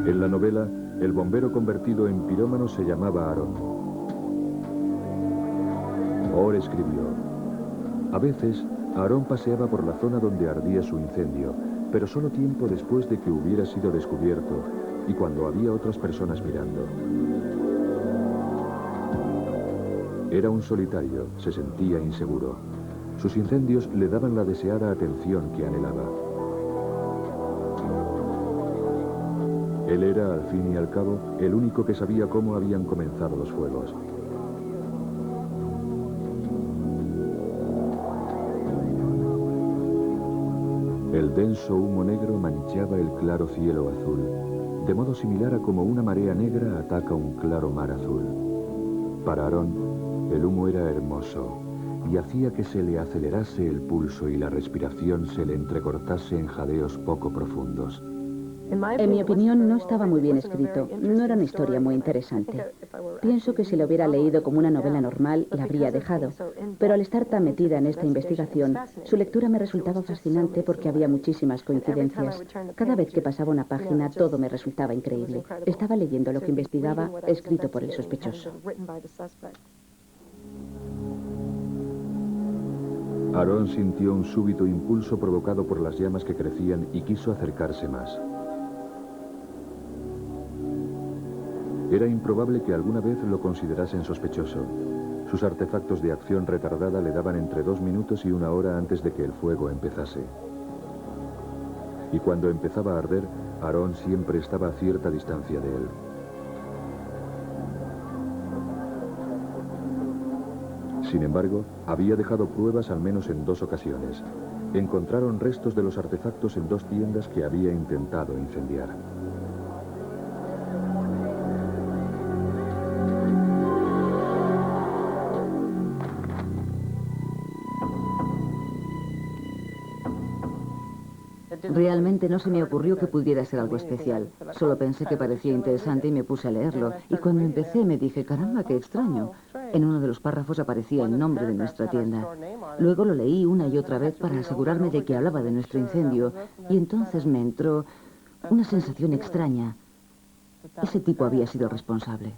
En la novela, el bombero convertido en pirómano se llamaba Aaron. Orr escribió: a veces, Aaron paseaba por la zona donde ardía su incendio, pero solo tiempo después de que hubiera sido descubierto y cuando había otras personas mirando. Era un solitario, se sentía inseguro. Sus incendios le daban la deseada atención que anhelaba. Él era, al fin y al cabo, el único que sabía cómo habían comenzado los fuegos. El denso humo negro manchaba el claro cielo azul, de modo similar a como una marea negra ataca un claro mar azul. Para Aaron, el humo era hermoso y hacía que se le acelerase el pulso y la respiración se le entrecortase en jadeos poco profundos.
En mi opinión, no estaba muy bien escrito. No era una historia muy interesante. Pienso que si lo hubiera leído como una novela normal, la habría dejado. Pero al estar tan metida en esta investigación, su lectura me resultaba fascinante porque había muchísimas coincidencias. Cada vez que pasaba una página, todo me resultaba increíble. Estaba leyendo lo que investigaba, escrito por el sospechoso.
Aaron sintió un súbito impulso provocado por las llamas que crecían y quiso acercarse más. Era improbable que alguna vez lo considerasen sospechoso. Sus artefactos de acción retardada le daban entre 2 minutos y 1 hora antes de que el fuego empezase. Y cuando empezaba a arder, Aaron siempre estaba a cierta distancia de él. Sin embargo, había dejado pruebas al menos en 2 ocasiones. Encontraron restos de los artefactos en 2 tiendas que había intentado incendiar.
Realmente no se me ocurrió que pudiera ser algo especial. Solo pensé que parecía interesante y me puse a leerlo. Y cuando empecé me dije, caramba, qué extraño. En uno de los párrafos aparecía el nombre de nuestra tienda. Luego lo leí una y otra vez para asegurarme de que hablaba de nuestro incendio. Y entonces me entró una sensación extraña. Ese tipo había sido responsable.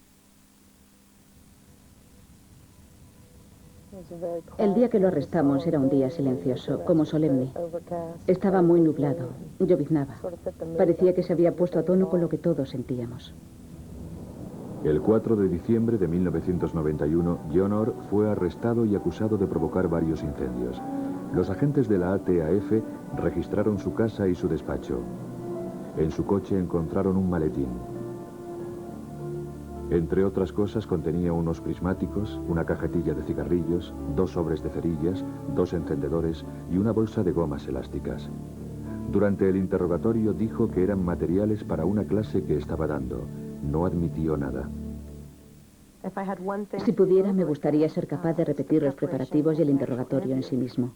El día que lo arrestamos era un día silencioso, como solemne. Estaba muy nublado, lloviznaba. Parecía que se había puesto a tono con lo que todos sentíamos.
El 4 de diciembre de 1991, John Orr fue arrestado y acusado de provocar varios incendios. Los agentes de la ATAF registraron su casa y su despacho. En su coche encontraron un maletín. Entre otras cosas contenía unos prismáticos, una cajetilla de cigarrillos, 2 sobres de cerillas, 2 encendedores y una bolsa de gomas elásticas. Durante el interrogatorio dijo que eran materiales para una clase que estaba dando. No admitió nada.
Si pudiera, me gustaría ser capaz de repetir los preparativos y el interrogatorio en sí mismo.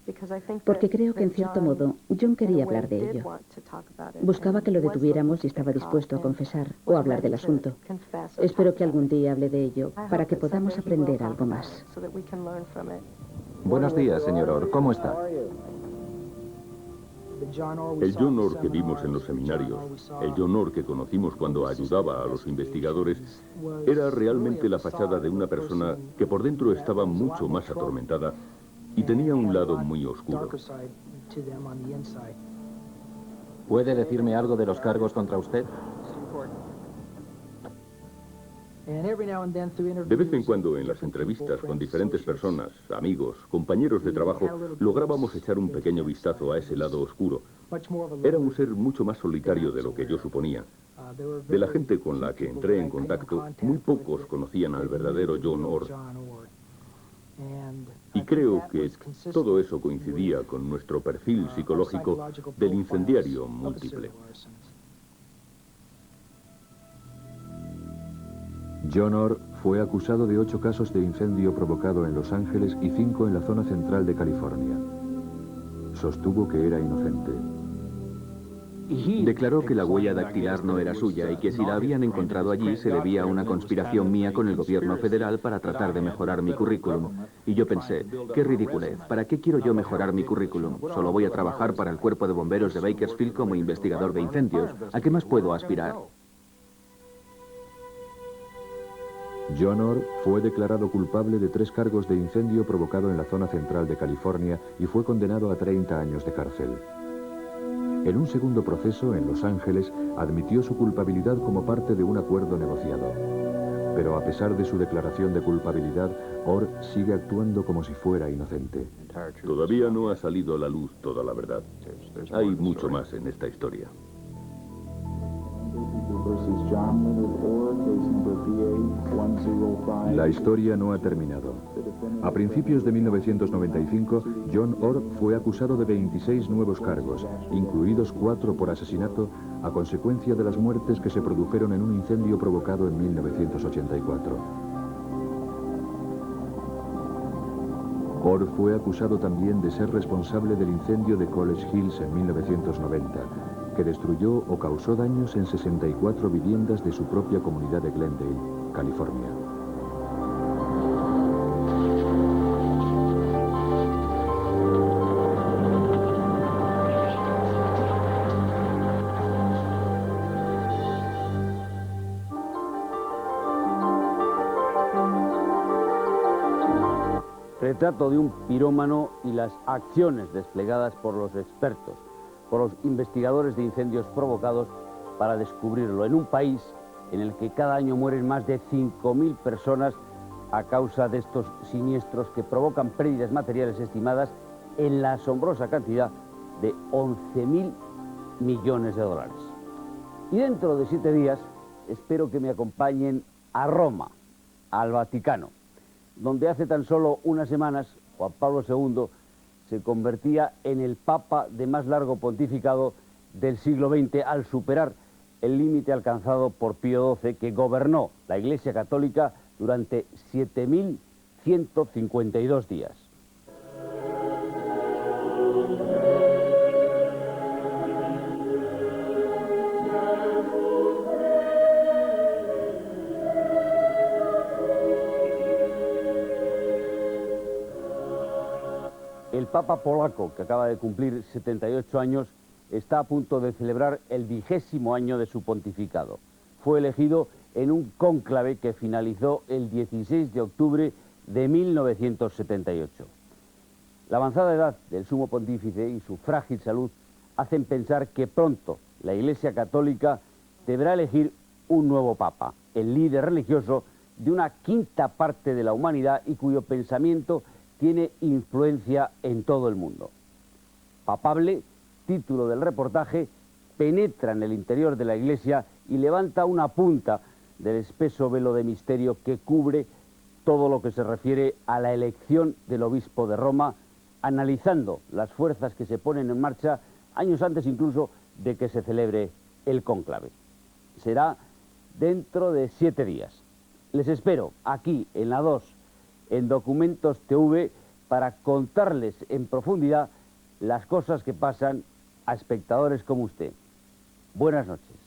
Porque creo que, en cierto modo, John quería hablar de ello. Buscaba que lo detuviéramos y estaba dispuesto a confesar o hablar del asunto. Espero que algún día hable de ello para que podamos aprender algo más.
Buenos días, señor Orr. ¿Cómo está?
El John Orr que vimos en los seminarios, el John Orr que conocimos cuando ayudaba a los investigadores, era realmente la fachada de una persona que por dentro estaba mucho más atormentada y tenía un lado muy oscuro.
¿Puede decirme algo de los cargos contra usted?
De vez en cuando en las entrevistas con diferentes personas, amigos, compañeros de trabajo, lográbamos echar un pequeño vistazo a ese lado oscuro. Era un ser mucho más solitario de lo que yo suponía. De la gente con la que entré en contacto, muy pocos conocían al verdadero John Orr. Y creo que todo eso coincidía con nuestro perfil psicológico del incendiario múltiple.
John Orr fue acusado de 8 casos de incendio provocado en Los Ángeles y 5 en la zona central de California. Sostuvo que era inocente.
Declaró que la huella dactilar no era suya y que si la habían encontrado allí se debía a una conspiración mía con el gobierno federal para tratar de mejorar mi currículum. Y yo pensé, qué ridiculez, ¿para qué quiero yo mejorar mi currículum? Solo voy a trabajar para el cuerpo de bomberos de Bakersfield como investigador de incendios. ¿A qué más puedo aspirar?
John Orr fue declarado culpable de 3 cargos de incendio provocado en la zona central de California y fue condenado a 30 años de cárcel. En un segundo proceso, en Los Ángeles, admitió su culpabilidad como parte de un acuerdo negociado. Pero a pesar de su declaración de culpabilidad, Orr sigue actuando como si fuera inocente.
Todavía no ha salido a la luz toda la verdad. Hay mucho más en esta historia.
La historia no ha terminado. A principios de 1995, John Orr fue acusado de 26 nuevos cargos, incluidos 4 por asesinato, a consecuencia de las muertes que se produjeron en un incendio provocado en 1984. Orr fue acusado también de ser responsable del incendio de College Hills en 1990, que destruyó o causó daños en 64 viviendas de su propia comunidad de Glendale, California.
Retrato de un pirómano y las acciones desplegadas por los expertos, por los investigadores de incendios provocados para descubrirlo, en un país en el que cada año mueren más de 5.000 personas a causa de estos siniestros que provocan pérdidas materiales estimadas en la asombrosa cantidad de 11.000 millones de dólares. Y dentro de 7 días espero que me acompañen a Roma, al Vaticano, donde hace tan solo unas semanas Juan Pablo II se convertía en el papa de más largo pontificado del siglo XX al superar el límite alcanzado por Pío XII, que gobernó la Iglesia Católica durante 7.152 días. El Papa polaco, que acaba de cumplir 78 años, está a punto de celebrar el 20º año de su pontificado. Fue elegido en un cónclave que finalizó el 16 de octubre de 1978. La avanzada edad del sumo pontífice y su frágil salud hacen pensar que pronto la Iglesia Católica deberá elegir un nuevo papa, el líder religioso de una quinta parte de la humanidad y cuyo pensamiento tiene influencia en todo el mundo. Papable, título del reportaje, penetra en el interior de la Iglesia y levanta una punta del espeso velo de misterio que cubre todo lo que se refiere a la elección del obispo de Roma, analizando las fuerzas que se ponen en marcha años antes incluso de que se celebre el cónclave. Será dentro de 7 días. Les espero aquí en la 2, en Documentos TV, para contarles en profundidad las cosas que pasan a espectadores como usted. Buenas noches.